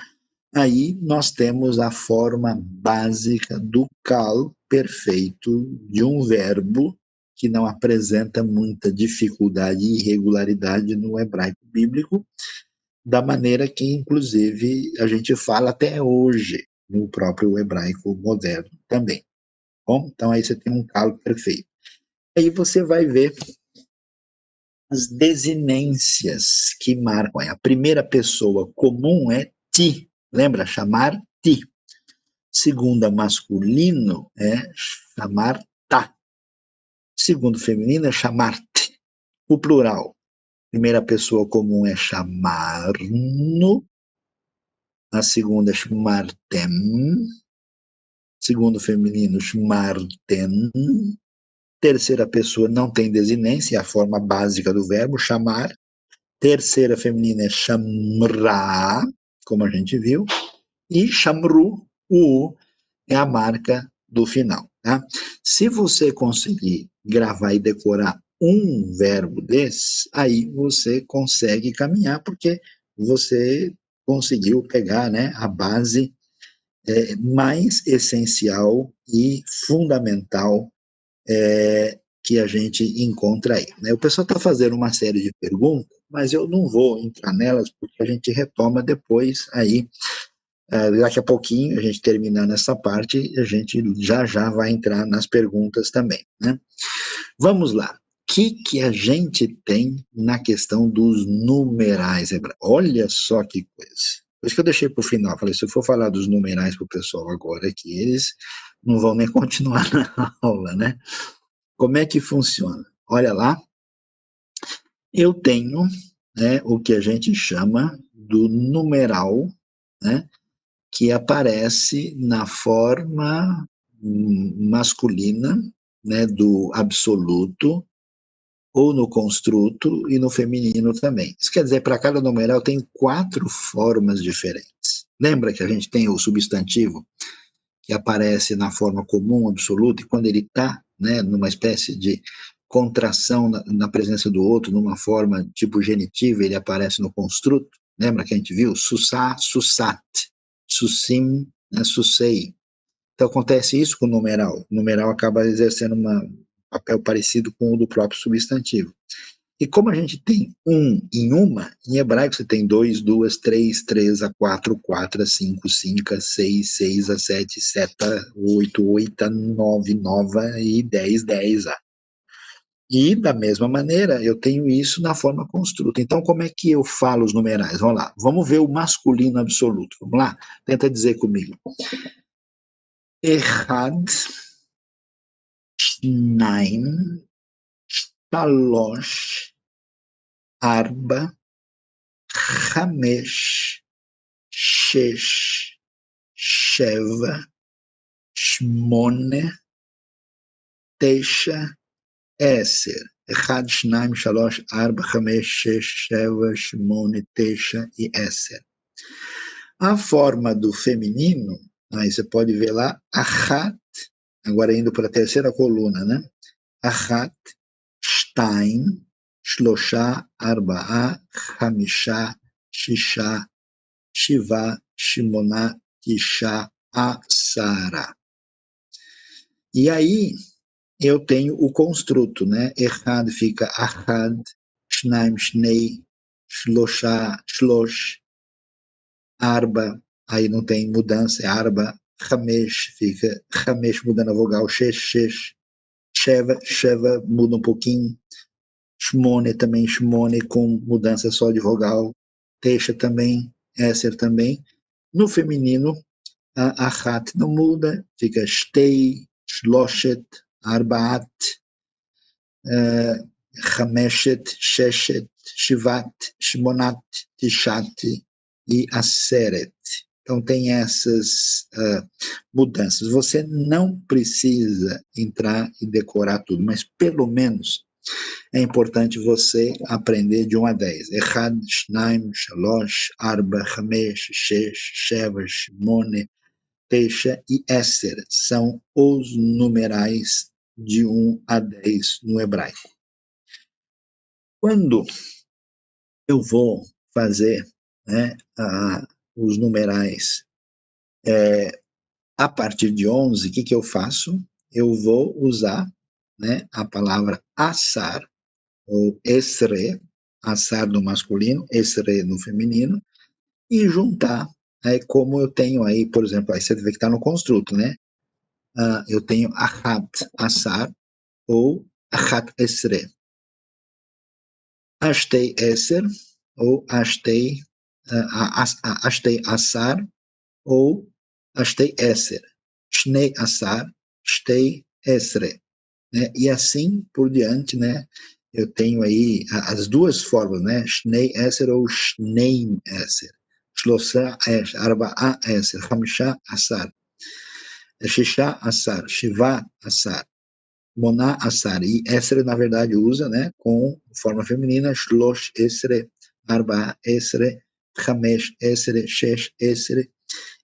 Aí nós temos a forma básica do cal perfeito de um verbo que não apresenta muita dificuldade e irregularidade no hebraico bíblico, da maneira que, inclusive, a gente fala até hoje no próprio hebraico moderno também. Bom, então aí você tem um cal perfeito. Aí você vai ver as desinências que marcam. A primeira pessoa comum é ti. Lembra? Chamar ti. Segunda masculino é chamar-ta. Segundo feminino é chamar-te. O plural, primeira pessoa comum é chamar-no, a segunda é chamar-tem, segundo feminino chamar-ten, terceira pessoa não tem desinência, é a forma básica do verbo chamar, terceira feminina é chamrá, como a gente viu, e chamru, o U, é a marca do final. Tá? Se você conseguir gravar e decorar um verbo desse, aí você consegue caminhar, porque você conseguiu pegar, né, a base mais essencial e fundamental que a gente encontra aí. Né? O pessoal está fazendo uma série de perguntas, mas eu não vou entrar nelas, porque a gente retoma depois aí. Daqui a pouquinho, a gente terminando essa parte, a gente já vai entrar nas perguntas também. Né? Vamos lá. O que a gente tem na questão dos numerais hebraicos? Olha só que coisa. Por isso que eu deixei para o final. Falei, se eu for falar dos numerais para o pessoal agora aqui, eles não vão nem continuar na aula, né? Como é que funciona? Olha lá, eu tenho, né, o que a gente chama do numeral, né, que aparece na forma masculina, né, do absoluto, ou no construto e no feminino também. Isso quer dizer, para cada numeral tem 4 formas diferentes. Lembra que a gente tem o substantivo que aparece na forma comum, absoluta, e quando ele está, né, numa espécie de contração na presença do outro, numa forma tipo genitiva, ele aparece no construto. Lembra que a gente viu? Susá, susat, susim, né, susei. Então acontece isso com o numeral. O numeral acaba exercendo um papel parecido com o do próprio substantivo. E como a gente tem um em uma, em hebraico você tem dois, duas, três, três a quatro, quatro a cinco, cinco a seis, seis a sete, sete a oito, oito a nove, nova e dez, dez a. E, da mesma maneira, eu tenho isso na forma construta. Então, como é que eu falo os numerais? Vamos lá. Vamos ver o masculino absoluto. Vamos lá? Tenta dizer comigo. Echad, shnaim, shalosh, arba, chamesh, shesh, sheva, shmone, tesha, עשר. אחד, שניים, שלוש, ארבע, חמש, שש, שבע, שמונה, תשע e עשר. A forma do feminino, aí você pode ver lá, achat, agora indo para a terceira coluna, né? Achat, שתיים, שלושה, ארבעה, חמישה, שישה, שבעה, שמונה, תשעה, עשרה. E aí, eu tenho o construto, né? Echad fica achad, shnaim, shnei, shlosha, shlosh, arba, aí não tem mudança, é arba, chamesh fica chamesh mudando a vogal, shesh, shesh, sheva, sheva muda um pouquinho, shmone também, shmone com mudança só de vogal, tesha também, esser também. No feminino, a achat não muda, fica shtei, shloshet, arbaat, חמשת, ששת, שבעת, שמונת, תשעת e עשרת. Então tem essas mudanças. Você não precisa entrar e decorar tudo, mas pelo menos é importante você aprender de 1 a 10. אחד, שניים, שלוש, ארבע, חמש, שש, שבע, שמונה, תשע e עשר são os numerais de 1 a 10 no hebraico. Quando eu vou fazer, né, os numerais a partir de 11, o que eu faço? Eu vou usar, né, a palavra assar, ou esre, assar no masculino, esre no feminino, e juntar, como eu tenho aí, por exemplo, aí você vê que está no construto, né? Eu tenho achat assar ou achat esre. Ashtei esser ou ashtei assar ou Ashtei Eser, Shnei Asar, Shtei Esre, né? E assim por diante, né? Eu tenho aí as duas formas, né? Shnei Eser ou Shneim Eser. Shlosa Esh, Arba'a Eser, Hamisha Asar, Shisha Asar, Shiva Asar, Moná Asar. E Esre, na verdade, usa, né? Com forma feminina, Shlosh Esre, Arba'a Esre, Hamesh Esre, Shesh Esre,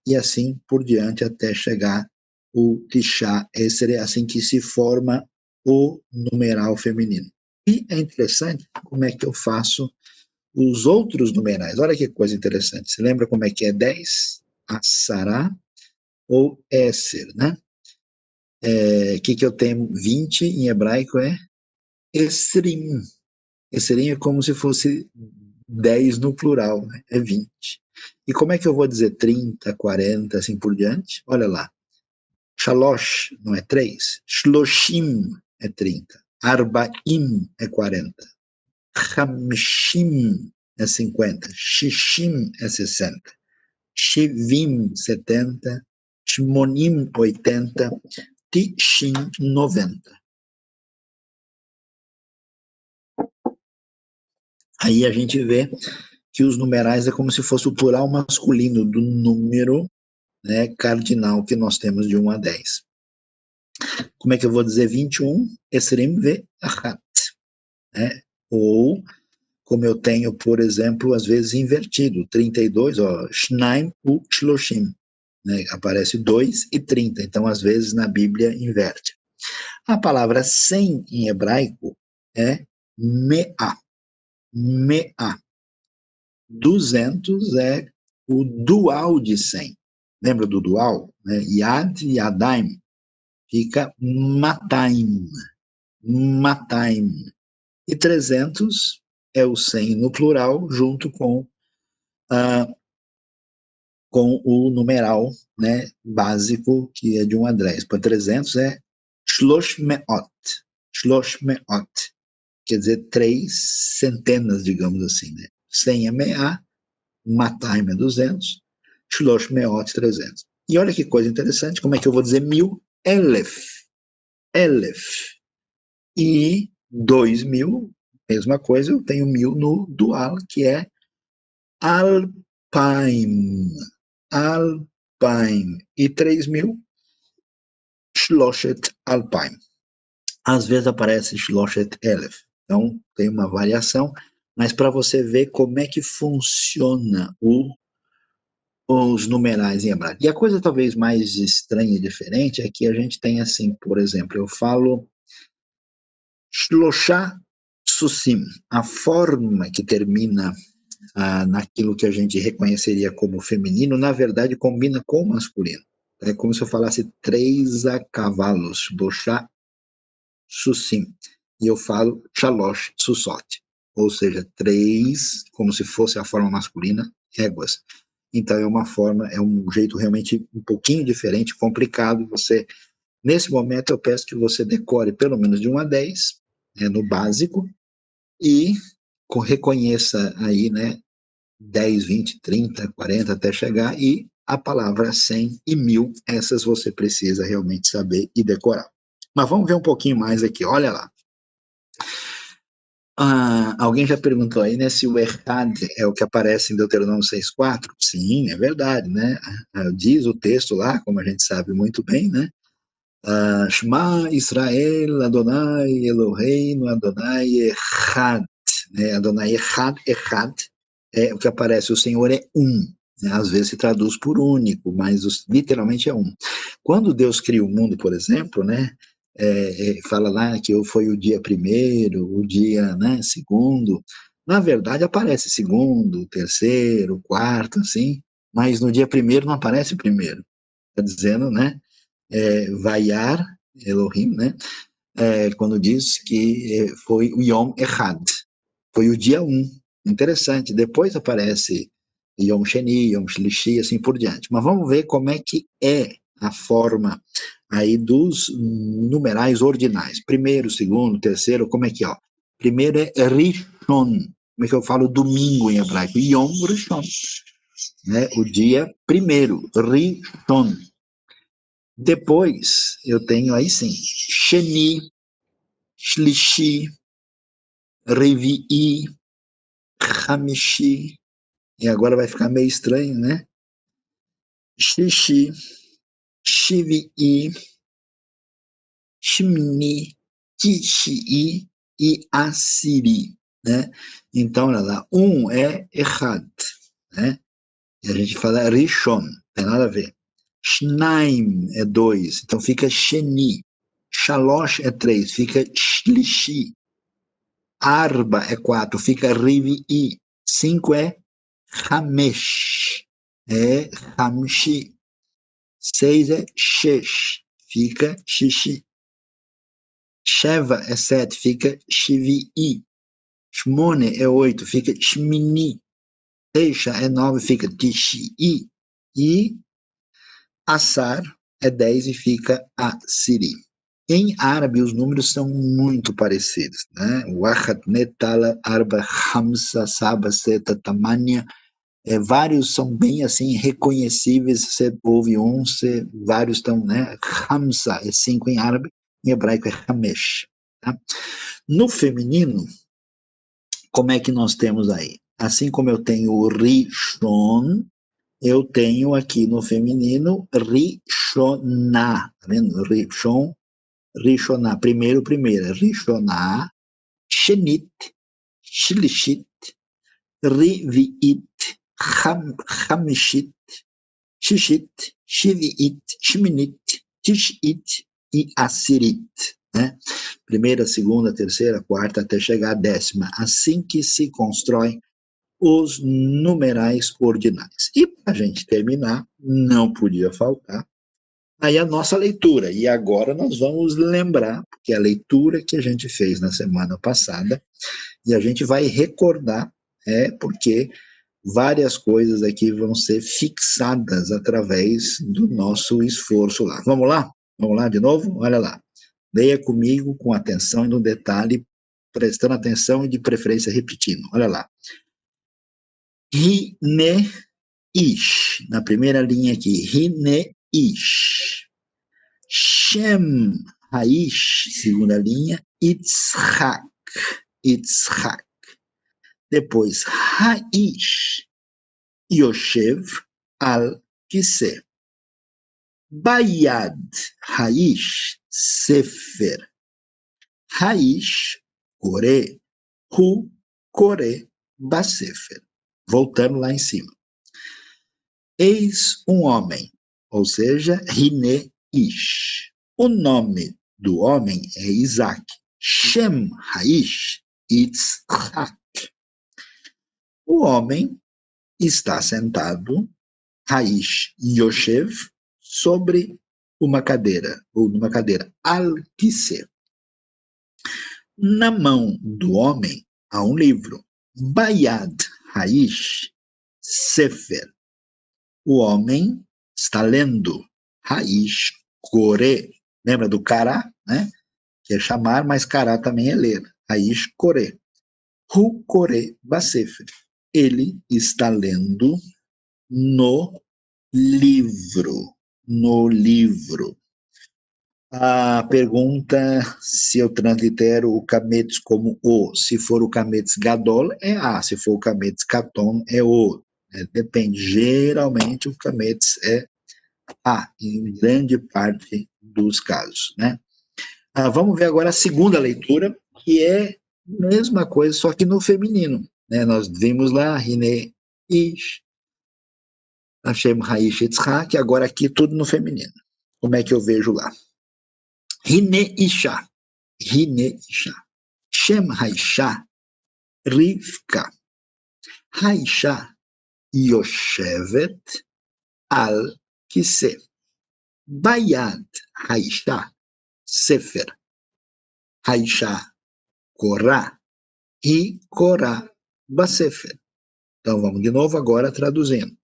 e assim por diante até chegar o Tishá Esre, assim que se forma o numeral feminino. E é interessante como é que eu faço os outros numerais. Olha que coisa interessante. Você lembra como é que é 10? Assará ou Esser, né? Que eu tenho 20 em hebraico é Esrim. Esrim é como se fosse 10 no plural, né? É 20. E como é que eu vou dizer 30, 40, assim por diante? Olha lá. Shalosh não é 3. Shloshim é 30. Arbaim é 40. Hamshim é 50. Shishim é 60. Shivim, 70. Shmonim, 80. Tishim, 90. Aí a gente vê que os numerais é como se fosse o plural masculino do número, né, cardinal que nós temos de 1 a 10. Como é que eu vou dizer 21? Esrim ve achat, né? Ou, como eu tenho, por exemplo, às vezes invertido, 32, ó, shnaim u shloshim, né? Aparece 2 e 30, então às vezes na Bíblia inverte. A palavra 100 em hebraico é me'a, me'a. 200 é o dual de 100. Lembra do dual? Né? Yad e Yadaim fica Mataim, Mataim. E 300 é o 100 no plural, junto ah, com o numeral, né, básico, que é de 1 a 10. Para 300 é Shlosh Me'ot, Shlosh Me'ot, quer dizer, 3 centenas, digamos assim. Né? 100 é Me'a, Mataim é 200, Shlosh Me'ot 300. E olha que coisa interessante, como é que eu vou dizer 1000? Elef, Elef. E 2000, mesma coisa, eu tenho 1000 no dual, que é Alpaim, Alpaim. E 3000, Shloshet Alpaim. Às vezes aparece Shloshet Elef. Então, tem uma variação, mas para você ver como é que funciona os numerais em hebraico. E a coisa talvez mais estranha e diferente é que a gente tem assim, por exemplo, eu falo Shloshá Susim, a forma que termina naquilo que a gente reconheceria como feminino, na verdade combina com o masculino. É como se eu falasse 3 a cavalos, Shloshá Susim, e eu falo Shalosh Susot, ou seja, 3, como se fosse a forma masculina, éguas. Então é uma forma, é um jeito realmente um pouquinho diferente, complicado. Você, nesse momento, eu peço que você decore pelo menos de 1 a 10, né, no básico, e reconheça aí, né, 10, 20, 30, 40 até chegar, e a palavra 100 e 1000, essas você precisa realmente saber e decorar. Mas vamos ver um pouquinho mais aqui, olha lá. Alguém já perguntou aí, né, se o Errad é o que aparece em Deuteronômio 6,4? Sim, é verdade, né? Diz o texto lá, como a gente sabe muito bem, né? Shema Israel, Adonai Eloheinu, Adonai Echad, né? Adonai Echad, Echad, é o que aparece, o Senhor é um. Né? Às vezes se traduz por único, mas literalmente é um. Quando Deus cria o mundo, por exemplo, né? Fala lá que foi o dia primeiro, o dia, né, segundo. Na verdade, aparece segundo, terceiro, quarto, assim, mas no dia primeiro não aparece primeiro. Está dizendo, né? Vaiar, Elohim, né? Quando diz que foi o Yom Echad, foi o dia 1. Interessante. Depois aparece Yom Sheni, Yom Shlishi, assim por diante. Mas vamos ver como é que é a forma aí dos numerais ordinais. Primeiro, segundo, terceiro, como é que é? Ó? Primeiro é Rishon. Como é que eu falo domingo em hebraico? Yom Rishon. né? O dia primeiro, Rishon. Depois eu tenho aí sim, Sheni, Shlishi, Revi'i, Hamishi, e agora vai ficar meio estranho, né? Shishi, Shivi'i, Shimni, Tishii e Asiri, né? Então, olha lá, é Echad, né? E a gente fala Rishon, não tem nada a ver. Shnaim é 2, então fica Sheni. Shalosh é 3, fica Shlishi. Arba é 4, fica Rivi'i. 5 é Hamesh, é Hamshi. 6 é Shesh, fica Shishi. Sheva é 7, fica Shivi'i. Shmone é 8, fica Shmini. Teisha é 9, fica Tishii. E Assar é 10 e fica Asiri. Em árabe, os números são muito parecidos, né? Wahad, Netala, Arba, Hamsa, Saba, Seta, Tamania. Vários são bem assim reconhecíveis. Você ouve vários estão, né? Hamsa é 5 em árabe, em hebraico é Hamesh. Tá? No feminino, como é que nós temos aí? Assim como eu tenho o Rishon, eu tenho aqui no feminino Rishoná, tá vendo? Rishon, Rishoná, primeira, Rishoná, Shenit, Shlishit, Riviit, Hamishit, Shishit, Shiviit, Shminit, Tishit e Asirit, né? Primeira, segunda, terceira, quarta, até chegar à 10ª. Assim que se constrói os numerais ordinais. E para a gente terminar, não podia faltar aí a nossa leitura. E agora nós vamos lembrar, porque a leitura que a gente fez na semana passada, e a gente vai recordar, porque várias coisas aqui vão ser fixadas através do nosso esforço lá. Vamos lá? Vamos lá de novo? Olha lá. Leia comigo com atenção e no detalhe, prestando atenção e de preferência repetindo. Olha lá. Hine ish, na primeira linha aqui, Hine ish. Shem Haish, segunda linha, Itzhak, Itzhak. Depois, Haish, Yoshev al Kiseh. Bayad, Haish, Sefer. Haish, Kore, Hu, Kore, Basefer. Voltando lá em cima. Eis um homem, ou seja, Hine Ish. O nome do homem é Isaac. Shem Haish, Itzhak. O homem está sentado, Haish Yoshev, sobre uma cadeira, ou numa cadeira, Al-Kiseh. Na mão do homem há um livro, Bayad Haish, Sefer. O homem está lendo, Haish Kore. Lembra do Kará, né? Que é chamar, mas Kará também é ler. Haish Kore. Hu Kore Basefer. Ele está lendo no livro. No livro. A pergunta, se eu translitero o Kametz como o, se for o Kametz Gadol, é a, se for o Kametz Katon, é o. Depende, geralmente o Kametz é a, em grande parte dos casos, né? Vamos ver agora a segunda leitura, que é a mesma coisa, só que no feminino, né? Nós vimos lá, Hine Ish, Hashem Haish Yitzhak, agora aqui tudo no feminino. Como é que eu vejo lá? Hine Isha, Hine Isha. Shem Haisha, Rivka. Haisha, Yoshevet, Al Kiseh. Bayad Haisha, Sefer. Haisha, Korá. E Korá, Basefer. Então vamos de novo agora traduzindo.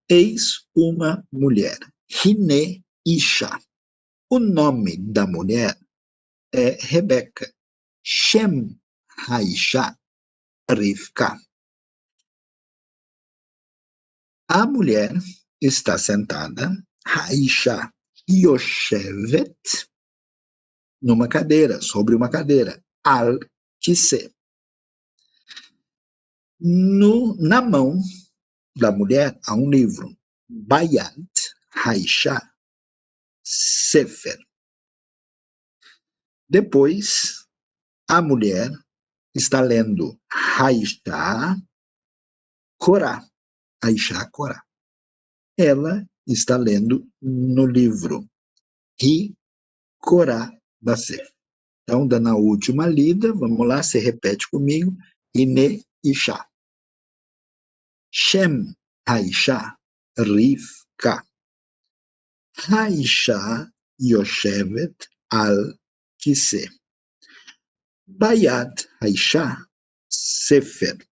Eis uma mulher, Hine Isha. O nome da mulher é Rebeca. Shem Haisha, Rivka. A mulher está sentada, Haisha Yoshevet, numa cadeira, sobre uma cadeira, al kise. Na mão da mulher há um livro, Bayat Haisha Sefer. Depois, a mulher está lendo Haisha Korah. Haisha Korah. Ela está lendo no livro Hi Korah Baser. Então, dando a última lida, vamos lá, você repete comigo. Ine Isha. Shem Haisha Rivka. Haisha Yoshevet al Kise. Bayat Haisha Sefer.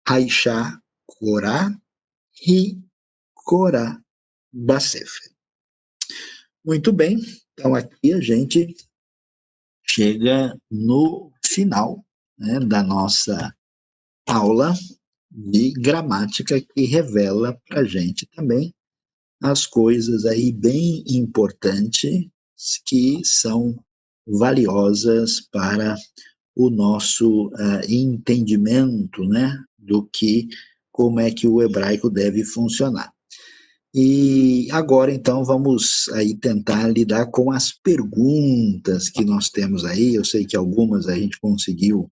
Haisha Korah Hi Korah Basefer. Muito bem, então aqui a gente chega no final, né, da nossa aula de gramática, que revela para a gente também as coisas aí bem importantes que são valiosas para o nosso entendimento, né, do que, como é que o hebraico deve funcionar. E agora, então, vamos aí tentar lidar com as perguntas que nós temos aí. Eu sei que algumas a gente conseguiu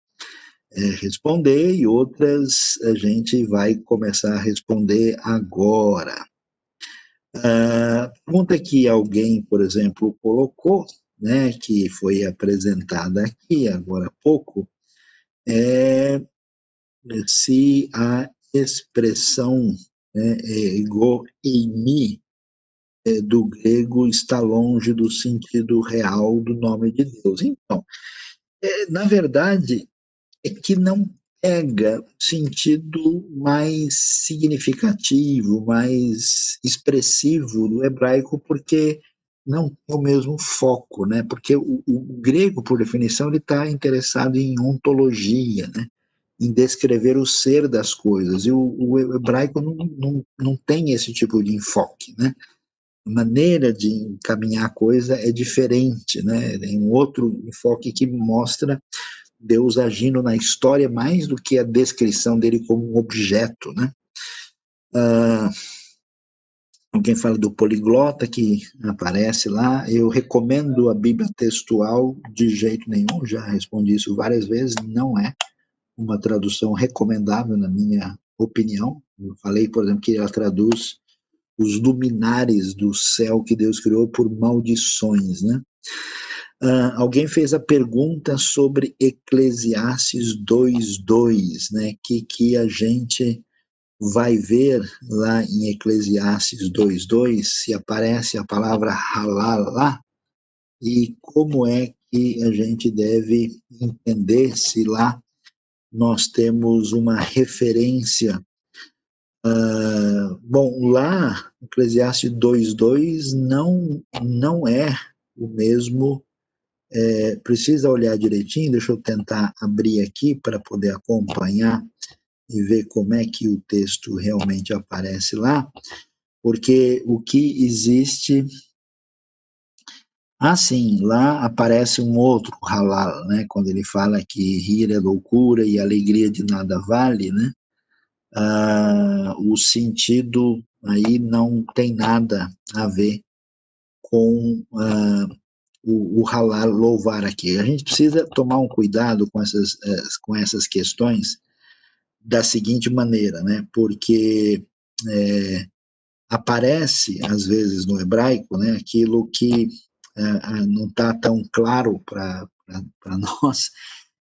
responder e outras a gente vai começar a responder agora. A pergunta que alguém, por exemplo, colocou, né, que foi apresentada aqui agora há pouco, é se a expressão, né, ego eimi, do grego está longe do sentido real do nome de Deus. Então, na verdade, é que não pega o sentido mais significativo, mais expressivo do hebraico, porque não tem o mesmo foco, né? Porque o grego, por definição, ele está interessado em ontologia, né? Em descrever o ser das coisas, e o hebraico não tem esse tipo de enfoque, né? A maneira de encaminhar a coisa é diferente, né? Tem um outro enfoque que mostra Deus agindo na história mais do que a descrição dele como um objeto, né? Alguém fala do poliglota que aparece lá. Eu recomendo a Bíblia textual de jeito nenhum, já respondi isso várias vezes, não é uma tradução recomendável, na minha opinião. Eu falei, por exemplo, que ela traduz os luminares do céu que Deus criou por maldições, né? Alguém fez a pergunta sobre Eclesiastes 2:2, né? Que a gente vai ver lá em Eclesiastes 2:2, se aparece a palavra halal lá, e como é que a gente deve entender se lá nós temos uma referência. Bom, lá, Eclesiastes 2:2 não é o mesmo. Precisa olhar direitinho, deixa eu tentar abrir aqui para poder acompanhar e ver como é que o texto realmente aparece lá, porque o que existe. Sim, lá aparece um outro halal, né? Quando ele fala que rir é loucura e alegria de nada vale, né? O sentido aí não tem nada a ver com o halal louvar aqui. A gente precisa tomar um cuidado com essas questões da seguinte maneira, né? Porque aparece, às vezes, no hebraico, né, aquilo que não está tão claro para nós,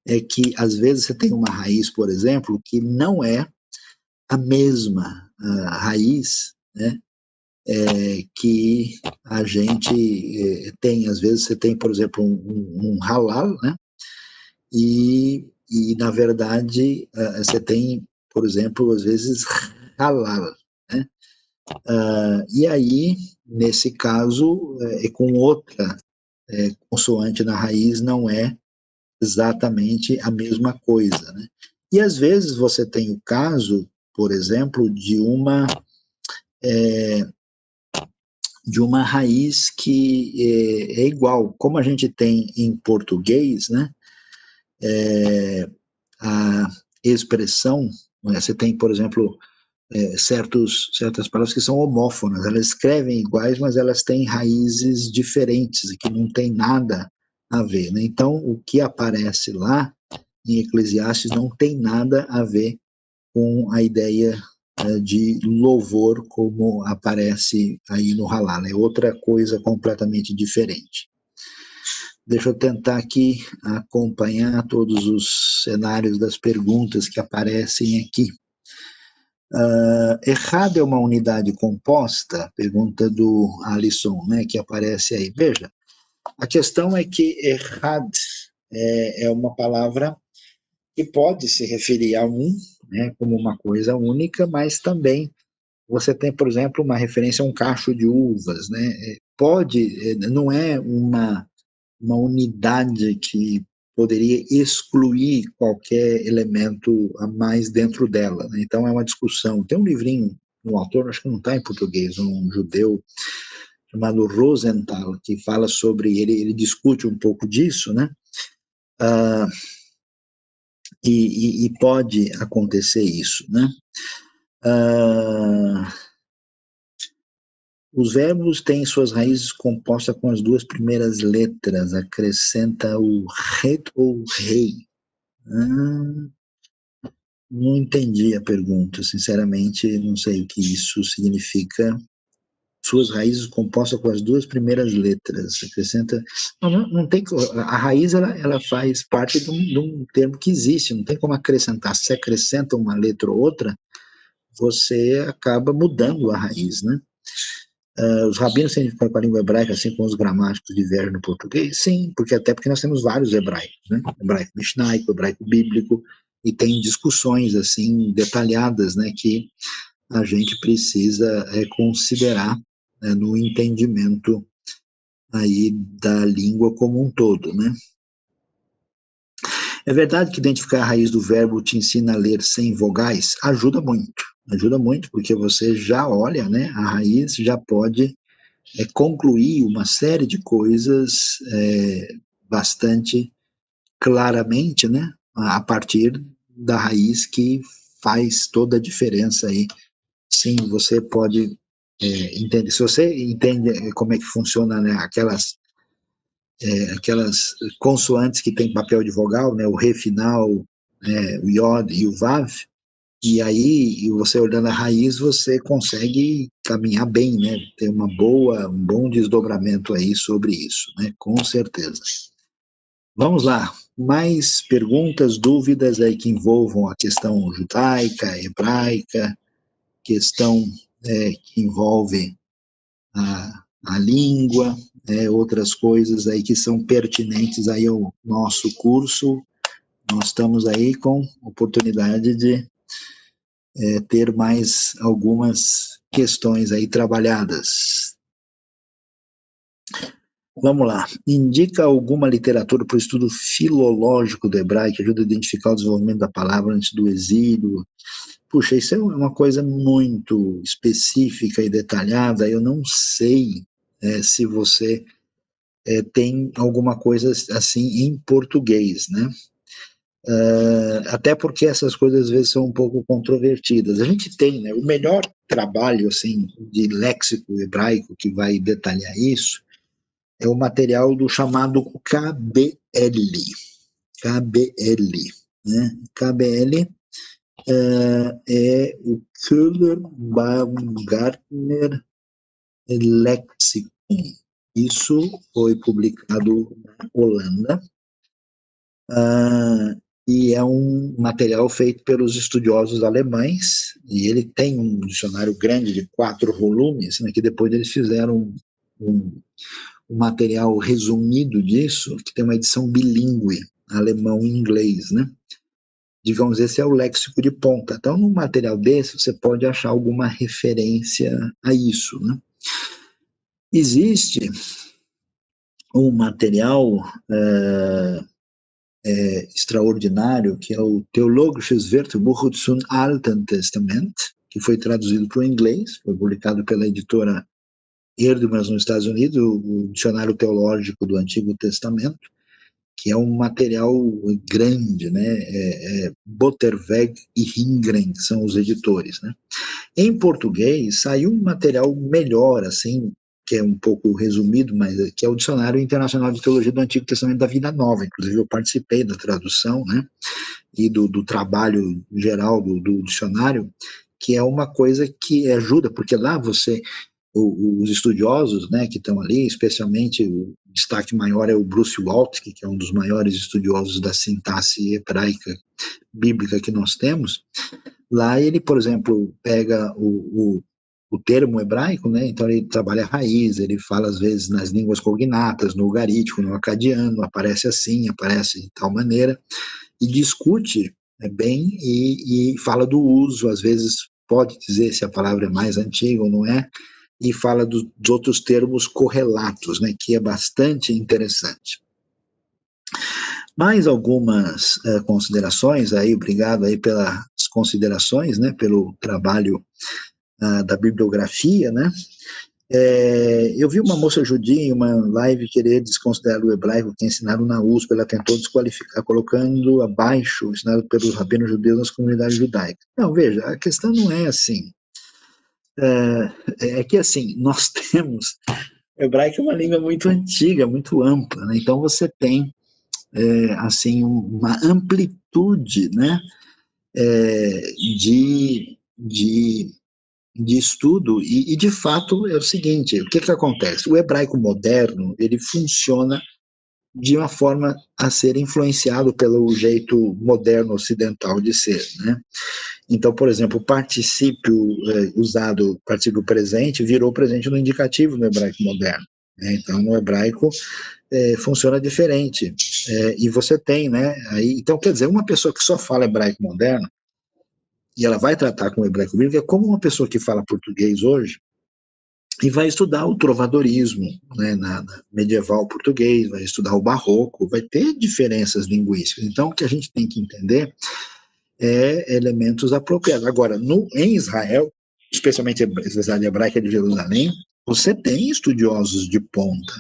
é que, às vezes, você tem uma raiz, por exemplo, que não é a mesma raiz, né, que a gente tem. Às vezes você tem, por exemplo, um halal, né, e na verdade, você tem, por exemplo, às vezes, halal, né? E aí, nesse caso, com outra consoante na raiz, não é exatamente a mesma coisa, né? E às vezes você tem o caso por exemplo, de uma raiz que é igual. Como a gente tem em português, né, a expressão, né, você tem, por exemplo, certas palavras que são homófonas, elas escrevem iguais, mas elas têm raízes diferentes, que não tem nada a ver, né? Então, o que aparece lá em Eclesiastes não tem nada a ver com a ideia de louvor como aparece aí no Halal, é outra coisa completamente diferente. Deixa eu tentar aqui acompanhar todos os cenários das perguntas que aparecem aqui. Errado é uma unidade composta? Pergunta do Alisson, né, que aparece aí. Veja, a questão é que errad é uma palavra que pode se referir a um, né, como uma coisa única, mas também você tem, por exemplo, uma referência a um cacho de uvas, né? Não é uma unidade que poderia excluir qualquer elemento a mais dentro dela, né? Então é uma discussão. Tem um livrinho, um autor, acho que não está em português, um judeu chamado Rosenthal, que fala sobre, ele discute um pouco disso, né? Ah, e pode acontecer isso, né? Os verbos têm suas raízes compostas com as duas primeiras letras, acrescenta o het ou rei. Não entendi a pergunta, sinceramente, não sei o que isso significa. Suas raízes compostas com as duas primeiras letras, acrescenta. Não tem. A raiz ela faz parte de um termo que existe, não tem como acrescentar. Se acrescenta uma letra ou outra, você acaba mudando a raiz, né? Os rabinos têm dificuldade com a língua hebraica, assim como os gramáticos divergem no português? Sim, porque nós temos vários hebraicos, né? Hebraico mishnaico, hebraico bíblico, e tem discussões, assim, detalhadas, né, que a gente precisa considerar, né, no entendimento aí da língua como um todo, né? É verdade que identificar a raiz do verbo te ensina a ler sem vogais? Ajuda muito, porque você já olha, né, a raiz já pode concluir uma série de coisas bastante claramente, né, a partir da raiz que faz toda a diferença aí. Sim, você pode entender. Se você entende como é que funciona, né, aquelas consoantes que tem papel de vogal, né, o re final, o iod e o vav, e aí, você olhando a raiz, você consegue caminhar bem, né? Ter um bom desdobramento aí sobre isso, né? Com certeza. Vamos lá. Mais perguntas, dúvidas aí que envolvam a questão judaica, hebraica, questão que envolve a língua, outras coisas aí que são pertinentes aí ao nosso curso. Nós estamos aí com oportunidade de ter mais algumas questões aí trabalhadas. Vamos lá. Indica alguma literatura para o estudo filológico do hebraico que ajuda a identificar o desenvolvimento da palavra antes do exílio? Puxa, isso é uma coisa muito específica e detalhada. Eu não sei se você tem alguma coisa assim em português, né? Até porque essas coisas às vezes são um pouco controvertidas. A gente tem, né, o melhor trabalho assim de léxico hebraico que vai detalhar isso é o material do chamado KBL, KBL, né? KBL é o Köhler Baumgartner Lexicon. Isso foi publicado na Holanda. E é um material feito pelos estudiosos alemães, e ele tem um dicionário grande de 4 volumes, né, que depois eles fizeram um material resumido disso, que tem uma edição bilíngue, alemão e inglês, né? Digamos, esse é o léxico de ponta. Então, num material desse, você pode achar alguma referência a isso, né? Existe um material extraordinário, que é o Theologisches Wörterbuch zum Alten Testament, que foi traduzido para o inglês, foi publicado pela editora Erdmann nos Estados Unidos, o Dicionário Teológico do Antigo Testamento, que é um material grande, né? Botterweg e Hingren são os editores, né? Em português saiu um material melhor, assim, que é um pouco resumido, mas que é o Dicionário Internacional de Teologia do Antigo Testamento da Vida Nova. Inclusive eu participei da tradução, né? E do trabalho geral do dicionário, que é uma coisa que ajuda, porque lá os estudiosos, né, que estão ali, especialmente o destaque maior é o Bruce Waltke, que é um dos maiores estudiosos da sintaxe hebraica bíblica que nós temos. Lá ele, por exemplo, pega o termo hebraico, né, então ele trabalha a raiz, ele fala às vezes nas línguas cognatas, no ugarítico, no acadiano, aparece assim, aparece de tal maneira, e discute bem e fala do uso, às vezes pode dizer se a palavra é mais antiga ou não é, e fala dos outros termos correlatos, né, que é bastante interessante. Mais algumas considerações, aí, obrigado aí pelas considerações, né, pelo trabalho da bibliografia, né. Eu vi uma moça judia em uma live querer desconsiderar o hebraico que ensinaram na USP, ela tentou desqualificar, colocando abaixo o ensinado pelos rabinos judeus nas comunidades judaicas. Não, veja, a questão não é assim. É que, assim, nós temos... O hebraico é uma língua muito antiga, muito ampla, né? Então você tem, assim, uma amplitude, né, de estudo, e de fato é o seguinte, o que acontece? O hebraico moderno, ele funciona de uma forma a ser influenciado pelo jeito moderno ocidental de ser, né? Então, por exemplo, o particípio usado, particípio presente, virou presente no indicativo no hebraico moderno, né? Então, no hebraico funciona diferente, e você tem, né, aí, então quer dizer, uma pessoa que só fala hebraico moderno, e ela vai tratar com o hebraico bíblico, é como uma pessoa que fala português hoje, e vai estudar o trovadorismo, né, na medieval português, vai estudar o barroco, vai ter diferenças linguísticas. Então, o que a gente tem que entender é elementos apropriados. Agora, em Israel, especialmente a Universidade Hebraica de Jerusalém, você tem estudiosos de ponta,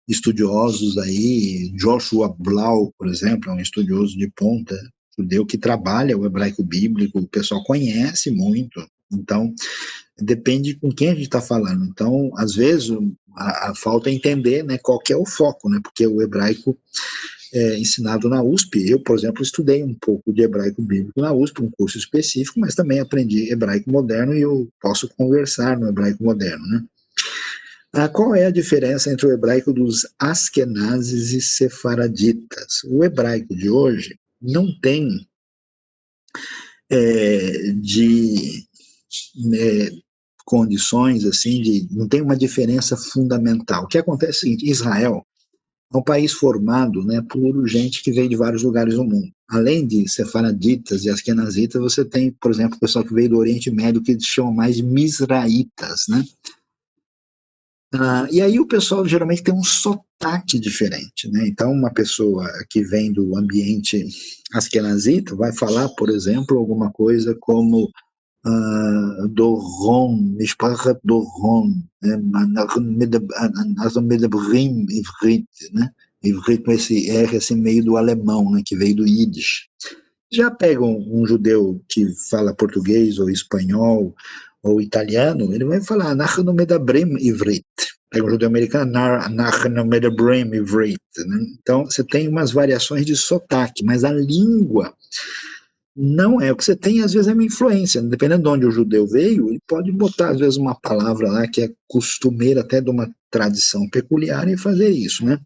estudiosos aí, Joshua Blau, por exemplo, é um estudioso de ponta, judeu que trabalha o hebraico bíblico, o pessoal conhece muito, então depende com quem a gente está falando. Então, às vezes, a falta é entender, né, qual que é o foco, né, porque o hebraico ensinado na USP, eu, por exemplo, estudei um pouco de hebraico bíblico na USP, um curso específico, mas também aprendi hebraico moderno e eu posso conversar no hebraico moderno, né. Qual é a diferença entre o hebraico dos askenazes e sefaraditas? O hebraico de hoje não tem de condições, assim, não tem uma diferença fundamental. O que acontece é o seguinte, Israel é um país formado, né, por gente que veio de vários lugares do mundo. Além de sefaraditas e askenazitas, você tem, por exemplo, o pessoal que veio do Oriente Médio, que eles chamam mais de misraítas, né? E aí o pessoal geralmente tem um sotaque diferente, né? Então uma pessoa que vem do ambiente askenazita vai falar, por exemplo, alguma coisa como דורון, משפחת דורון, אנחנו מדברים עברית, né? Ivrit com esse R assim, meio do alemão, né? Que veio do Yiddish. Já pega um judeu que fala português ou espanhol ou italiano, ele vai falar אנחנו מדברים עברית. Pega um judeu americano, אנחנו מדברים עברית, né? Então você tem umas variações de sotaque, mas a língua não é. O que você tem, às vezes, é uma influência. Dependendo de onde o judeu veio, ele pode botar, às vezes, uma palavra lá que é costumeira até de uma tradição peculiar e fazer isso, né?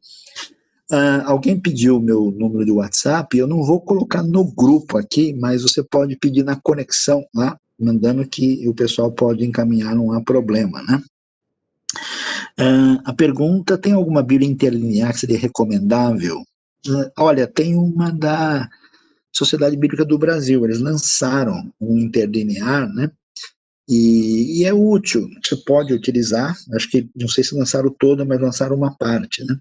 Alguém pediu o meu número de WhatsApp, eu não vou colocar no grupo aqui, mas você pode pedir na conexão lá, mandando que o pessoal pode encaminhar, não há problema, né? A pergunta, tem alguma Bíblia interlinear que seria recomendável? Olha, tem uma da Sociedade Bíblica do Brasil, eles lançaram um interlinear, né, E é útil, você pode utilizar, acho que, não sei se lançaram toda, mas lançaram uma parte, né?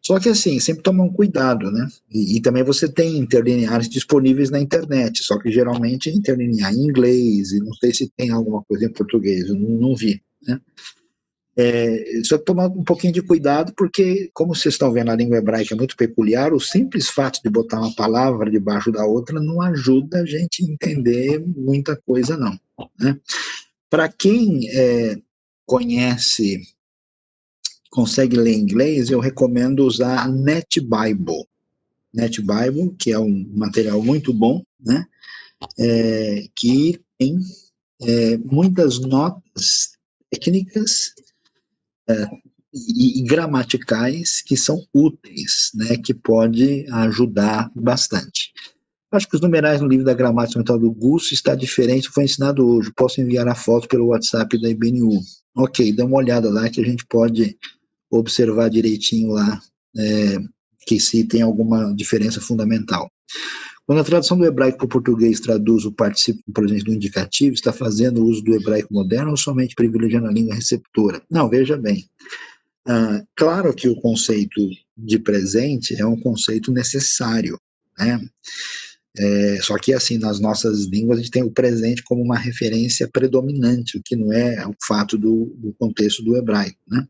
Só que assim, sempre tomar um cuidado, né? E também você tem interlineares disponíveis na internet, só que geralmente é interlinear em inglês, e não sei se tem alguma coisa em português, eu não vi, né? Só tomar um pouquinho de cuidado, porque, como vocês estão vendo, a língua hebraica é muito peculiar, o simples fato de botar uma palavra debaixo da outra não ajuda a gente a entender muita coisa, não, né? Para quem conhece, consegue ler inglês, eu recomendo usar a NetBible. NetBible, que é um material muito bom, né? Que tem muitas notas técnicas e gramaticais que são úteis, né? Que pode ajudar bastante. Acho que os numerais no livro da gramática mental do Gusso está diferente, foi ensinado hoje. Posso enviar a foto pelo WhatsApp da IBNU. Ok, dá uma olhada lá que a gente pode observar direitinho lá que se tem alguma diferença fundamental. Quando a tradução do hebraico para o português traduz o participio presente do indicativo, está fazendo uso do hebraico moderno ou somente privilegiando a língua receptora? Não, veja bem. Claro que o conceito de presente é um conceito necessário, né? Só que, assim, nas nossas línguas, a gente tem o presente como uma referência predominante, o que não é o fato do contexto do hebraico, né?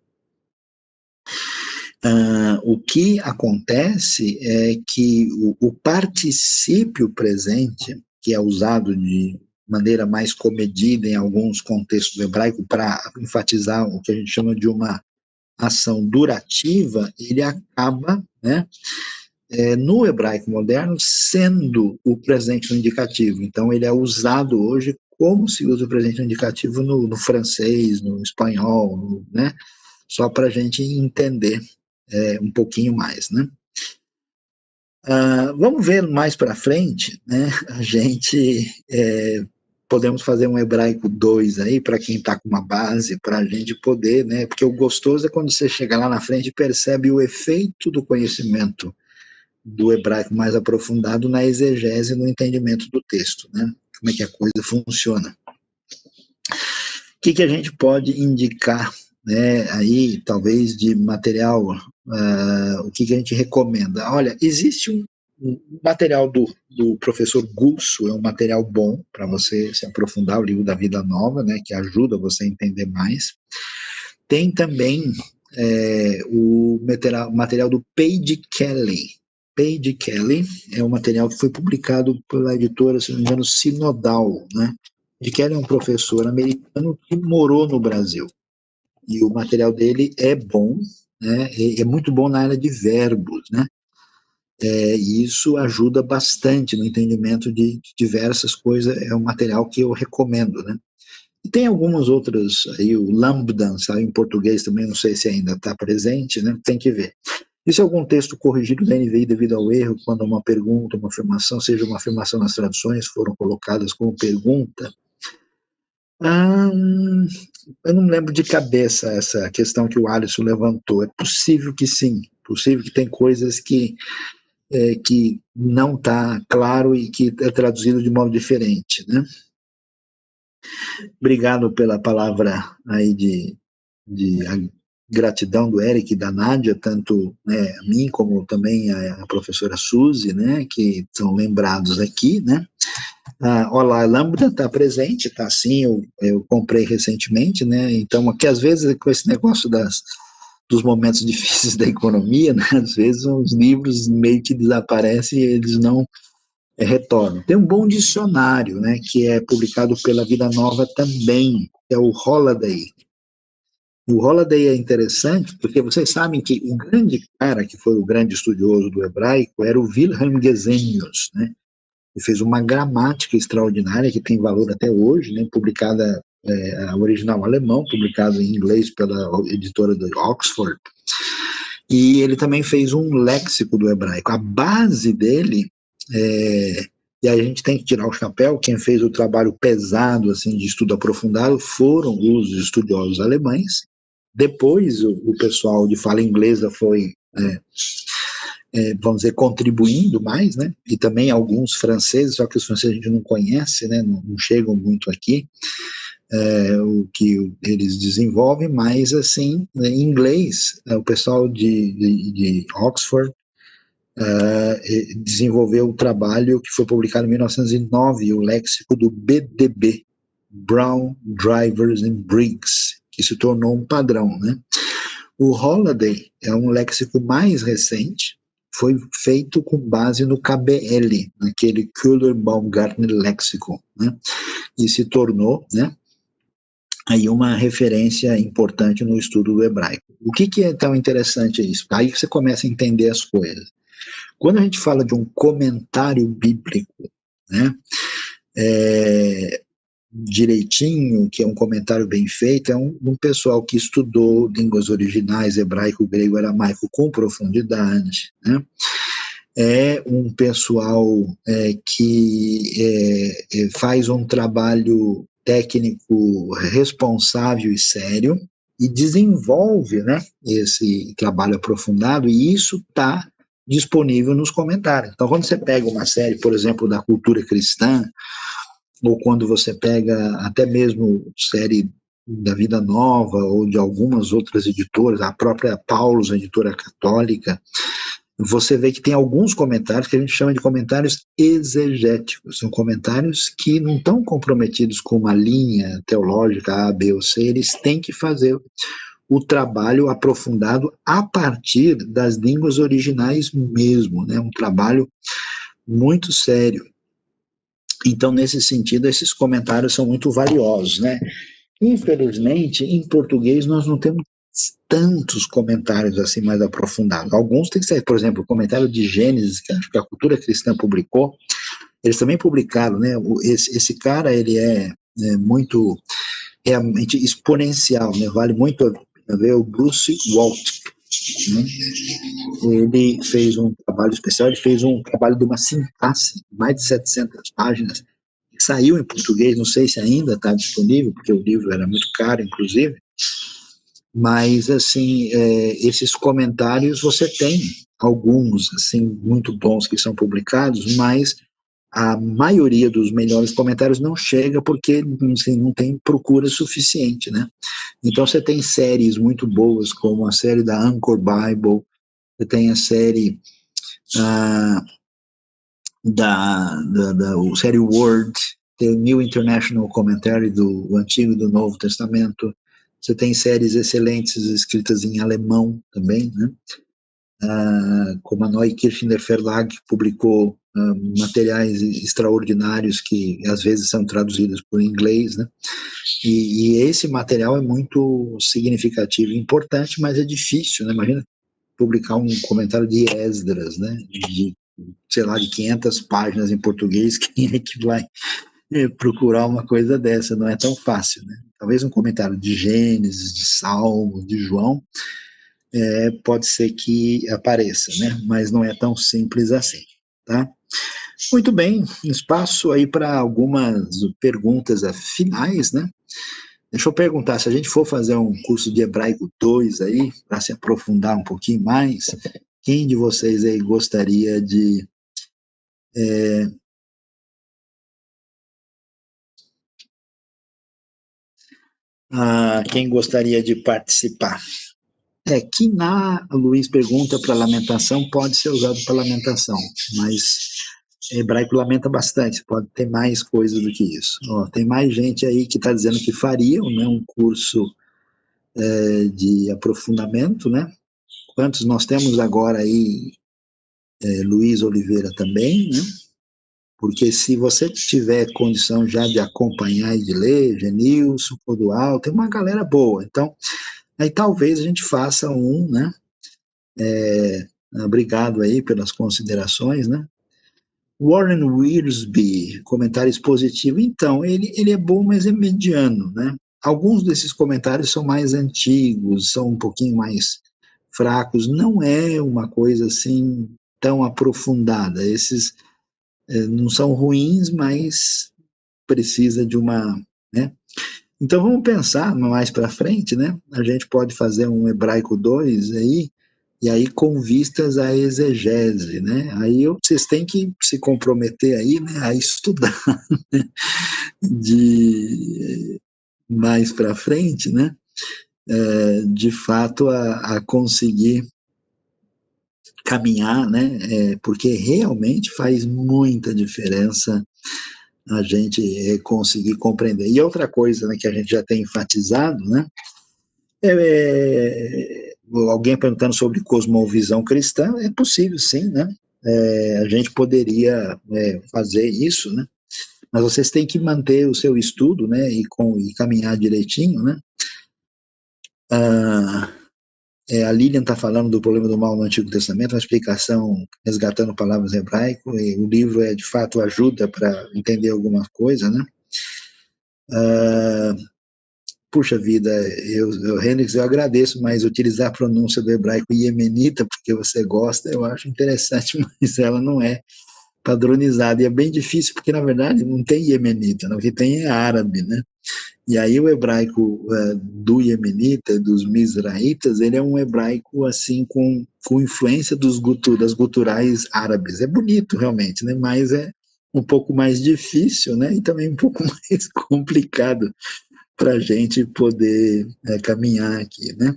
O que acontece é que o particípio presente, que é usado de maneira mais comedida em alguns contextos do hebraico para enfatizar o que a gente chama de uma ação durativa, ele acaba, né, no hebraico moderno, sendo o presente no indicativo. Então, ele é usado hoje como se usa o presente no indicativo no francês, no espanhol, né? Só para a gente entender um pouquinho mais, né? Vamos ver mais para frente, né? A gente podemos fazer um hebraico 2 aí, para quem está com uma base, para a gente poder, né? Porque o gostoso é quando você chega lá na frente e percebe o efeito do conhecimento do hebraico mais aprofundado na exegese, no entendimento do texto, né? Como é que a coisa funciona. O que a gente pode indicar, né, aí, talvez, de material, o que a gente recomenda? Olha, existe um material do professor Gusso, é um material bom para você se aprofundar, o livro da Vida Nova, né, que ajuda você a entender mais. Tem também o material do Paige Kelly. Paige Kelly é um material que foi publicado pela editora, se não me engano, Sinodal, né? Paige Kelly é um professor americano que morou no Brasil. E o material dele é bom, né? É muito bom na área de verbos, né? E isso ajuda bastante no entendimento de diversas coisas. É um material que eu recomendo, né? E tem algumas outras, aí o Lambda, sabe, em português também, não sei se ainda está presente, né? Tem que ver. E se algum texto corrigido da NVI devido ao erro, quando uma pergunta, uma afirmação, seja uma afirmação nas traduções, foram colocadas como pergunta? Eu não lembro de cabeça essa questão que o Alisson levantou. É possível que sim, possível que tem coisas que não está claro e que é traduzido de modo diferente, né? Obrigado pela palavra aí de gratidão do Eric e da Nádia, tanto, né, a mim como também a professora Suzy, né, que são lembrados aqui, né. Olá, Lambda está presente, está sim, eu comprei recentemente, né, então aqui às vezes com esse negócio dos momentos difíceis da economia, né, às vezes os livros meio que desaparecem e eles não retornam. Tem um bom dicionário, né, que é publicado pela Vida Nova também, é o Holiday. O Holiday é interessante porque vocês sabem que o grande cara que foi o grande estudioso do hebraico era o Wilhelm Gesenius, né? Ele fez uma gramática extraordinária que tem valor até hoje, né? Publicada, a original alemão, publicada em inglês pela editora de Oxford. E ele também fez um léxico do hebraico. A base dele e aí a gente tem que tirar o chapéu, quem fez o trabalho pesado assim de estudo aprofundado foram os estudiosos alemães. Depois o pessoal de fala inglesa foi, vamos dizer, contribuindo mais, né? E também alguns franceses, só que os franceses a gente não conhece, né? Não chegam muito aqui. o que eles desenvolvem, mas, assim, em inglês, o pessoal de Oxford desenvolveu o trabalho que foi publicado em 1909, o léxico do BDB, Brown, Drivers and Briggs, que se tornou um padrão, né? O Holiday é um léxico mais recente, foi feito com base no KBL, naquele Köhler-Baumgartner Lexicon, né? E se tornou, né, aí uma referência importante no estudo do hebraico. O que é tão interessante isso? Aí você começa a entender as coisas. Quando a gente fala de um comentário bíblico, né, direitinho, que é um comentário bem feito, é um pessoal que estudou línguas originais, hebraico, grego, aramaico, com profundidade, né? É um pessoal que faz um trabalho técnico responsável e sério e desenvolve, né, esse trabalho aprofundado, e isso está disponível nos comentários. Então, quando você pega uma série, por exemplo, da cultura cristã, ou quando você pega até mesmo série da Vida Nova, ou de algumas outras editoras, a própria Paulus, a editora católica, você vê que tem alguns comentários que a gente chama de comentários exegéticos, são comentários que não estão comprometidos com uma linha teológica A, B ou C, eles têm que fazer o trabalho aprofundado a partir das línguas originais mesmo, né? Um trabalho muito sério. Então, nesse sentido, esses comentários são muito valiosos, né? Infelizmente, em português, nós não temos tantos comentários assim mais aprofundados. Alguns têm que ser, por exemplo, o comentário de Gênesis, que acho que a Cultura Cristã publicou, eles também publicaram, né? Esse cara, ele é muito, realmente exponencial, né? Vale muito a ver o Bruce Waltke, né? Ele fez um trabalho especial, ele fez um trabalho de uma sintaxe, mais de 700 páginas, que saiu em português, não sei se ainda está disponível, porque o livro era muito caro, inclusive, mas, assim, esses comentários você tem alguns, assim, muito bons que são publicados, mas a maioria dos melhores comentários não chega porque, assim, não tem procura suficiente, né? Então você tem séries muito boas, como a série da Anchor Bible, você tem a série ah, o série Word, tem o New International Commentary do Antigo e do Novo Testamento, você tem séries excelentes escritas em alemão também, né? Como a Neue Kirchner Verlag publicou materiais extraordinários que às vezes são traduzidos por inglês, né? E esse material é muito significativo e importante, mas é difícil, né? Imagina publicar um comentário de Esdras, né? De, sei lá, de 500 páginas em português, quem é que vai procurar uma coisa dessa? Não é tão fácil, né? Talvez um comentário de Gênesis, de Salmos, de João, pode ser que apareça, né? Mas não é tão simples assim, tá? Muito bem, espaço aí para algumas perguntas finais, né? Deixa eu perguntar, se a gente for fazer um curso de Hebraico 2 aí, para se aprofundar um pouquinho mais, quem de vocês aí gostaria de quem gostaria de participar? Quiná, Luiz pergunta para lamentação, pode ser usado para lamentação, mas hebraico lamenta bastante, pode ter mais coisa do que isso. Ó, tem mais gente aí que está dizendo que fariam, né, um curso de aprofundamento, né? Quantos nós temos agora aí? Luiz Oliveira também, né? Porque se você tiver condição já de acompanhar e de ler, Genilson, Codual, tem uma galera boa. Então, aí talvez a gente faça um, né? Obrigado aí pelas considerações, né? Warren Wiersbe, comentários positivos. Então, ele é bom, mas é mediano, né? Alguns desses comentários são mais antigos, são um pouquinho mais fracos. Não é uma coisa assim tão aprofundada. Esses não são ruins, mas precisa de uma, né? Então vamos pensar mais para frente, né? A gente pode fazer um Hebraico 2 aí, e aí com vistas à exegese, né? Aí vocês têm que se comprometer aí, né, a estudar de mais para frente, né, de fato a conseguir caminhar, né, porque realmente faz muita diferença a gente conseguir compreender. E outra coisa, né, que a gente já tem enfatizado, né, alguém perguntando sobre cosmovisão cristã, é possível sim, né, a gente poderia fazer isso, né, mas vocês têm que manter o seu estudo, né, e caminhar direitinho, né. A Lilian está falando do problema do mal no Antigo Testamento, uma explicação resgatando palavras hebraicas, e o livro, de fato, ajuda para entender alguma coisa, né. Puxa vida, Hendrix, eu agradeço, mas utilizar a pronúncia do hebraico iemenita, porque você gosta, eu acho interessante, mas ela não é padronizada, e é bem difícil, porque, na verdade, não tem iemenita, né? O que tem é árabe, né? E aí o hebraico do iemenita, dos mizraítas, ele é um hebraico, assim, com influência das guturais árabes. É bonito, realmente, né? Mas é um pouco mais difícil, né? E também um pouco mais complicado para a gente poder caminhar aqui, né?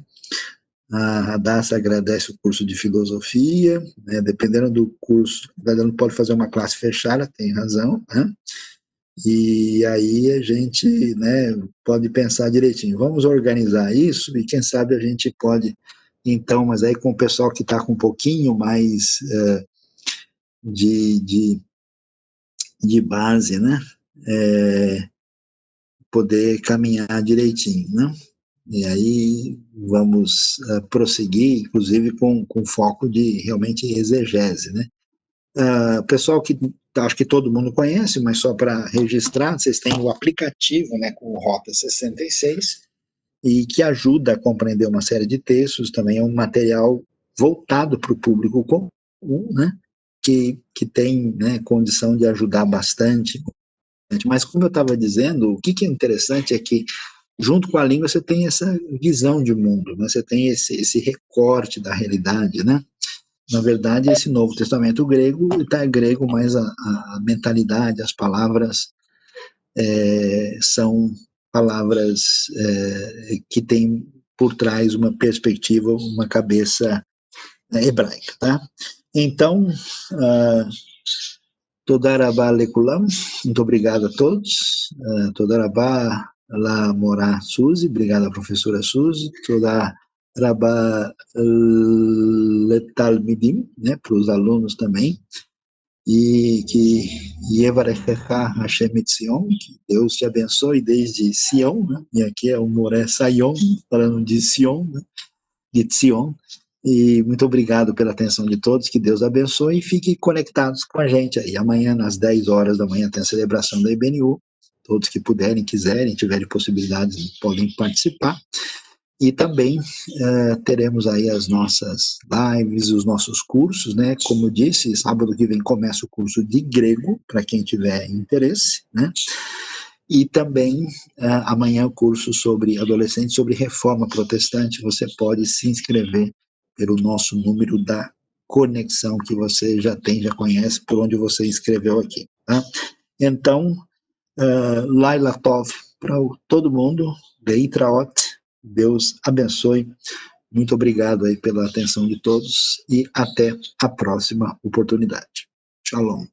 A Radassa agradece o curso de filosofia, né? Dependendo do curso, ela não pode fazer uma classe fechada, tem razão, né? E aí a gente, né, pode pensar direitinho, vamos organizar isso e quem sabe a gente pode, então, mas aí com o pessoal que está com um pouquinho mais de, de, de base, né, poder caminhar direitinho, né? E aí vamos prosseguir, inclusive com foco de realmente exegese, né? Pessoal que acho que todo mundo conhece, mas só para registrar, vocês têm o aplicativo, né, com o Rota 66, e que ajuda a compreender uma série de textos, também é um material voltado para o público comum, né, que tem, né, condição de ajudar bastante. Mas como eu estava dizendo, o que é interessante é que junto com a língua você tem essa visão de mundo, né? Você tem esse recorte da realidade, né? Na verdade, esse Novo Testamento grego está grego, mas a mentalidade, as palavras são palavras que têm por trás uma perspectiva, uma cabeça hebraica, tá? Então, Toda Rabá Lekulam, muito obrigado a todos. Toda Rabá La Morá Suzy, obrigado à professora Suzy. Toda Rabá Letalmidim, né, para os alunos também. E que Yevarechecha Hashem Etzion, que Deus te abençoe desde Sião, né? E aqui é o Moré Sayon, falando de Sion, né? De Tzion. E muito obrigado pela atenção de todos, que Deus abençoe e fiquem conectados com a gente aí. Amanhã, às 10 horas da manhã, tem a celebração da IBNU. Todos que puderem, quiserem, tiverem possibilidades, podem participar. E também teremos aí as nossas lives, os nossos cursos, né? Como eu disse, sábado que vem começa o curso de grego, para quem tiver interesse, né? E também amanhã o curso sobre adolescentes, sobre reforma protestante. Você pode se inscrever pelo nosso número da conexão que você já tem, já conhece, por onde você escreveu aqui, tá? Então, Laila Tov para todo mundo, Leitraot, Deus abençoe, muito obrigado aí pela atenção de todos e até a próxima oportunidade. Shalom.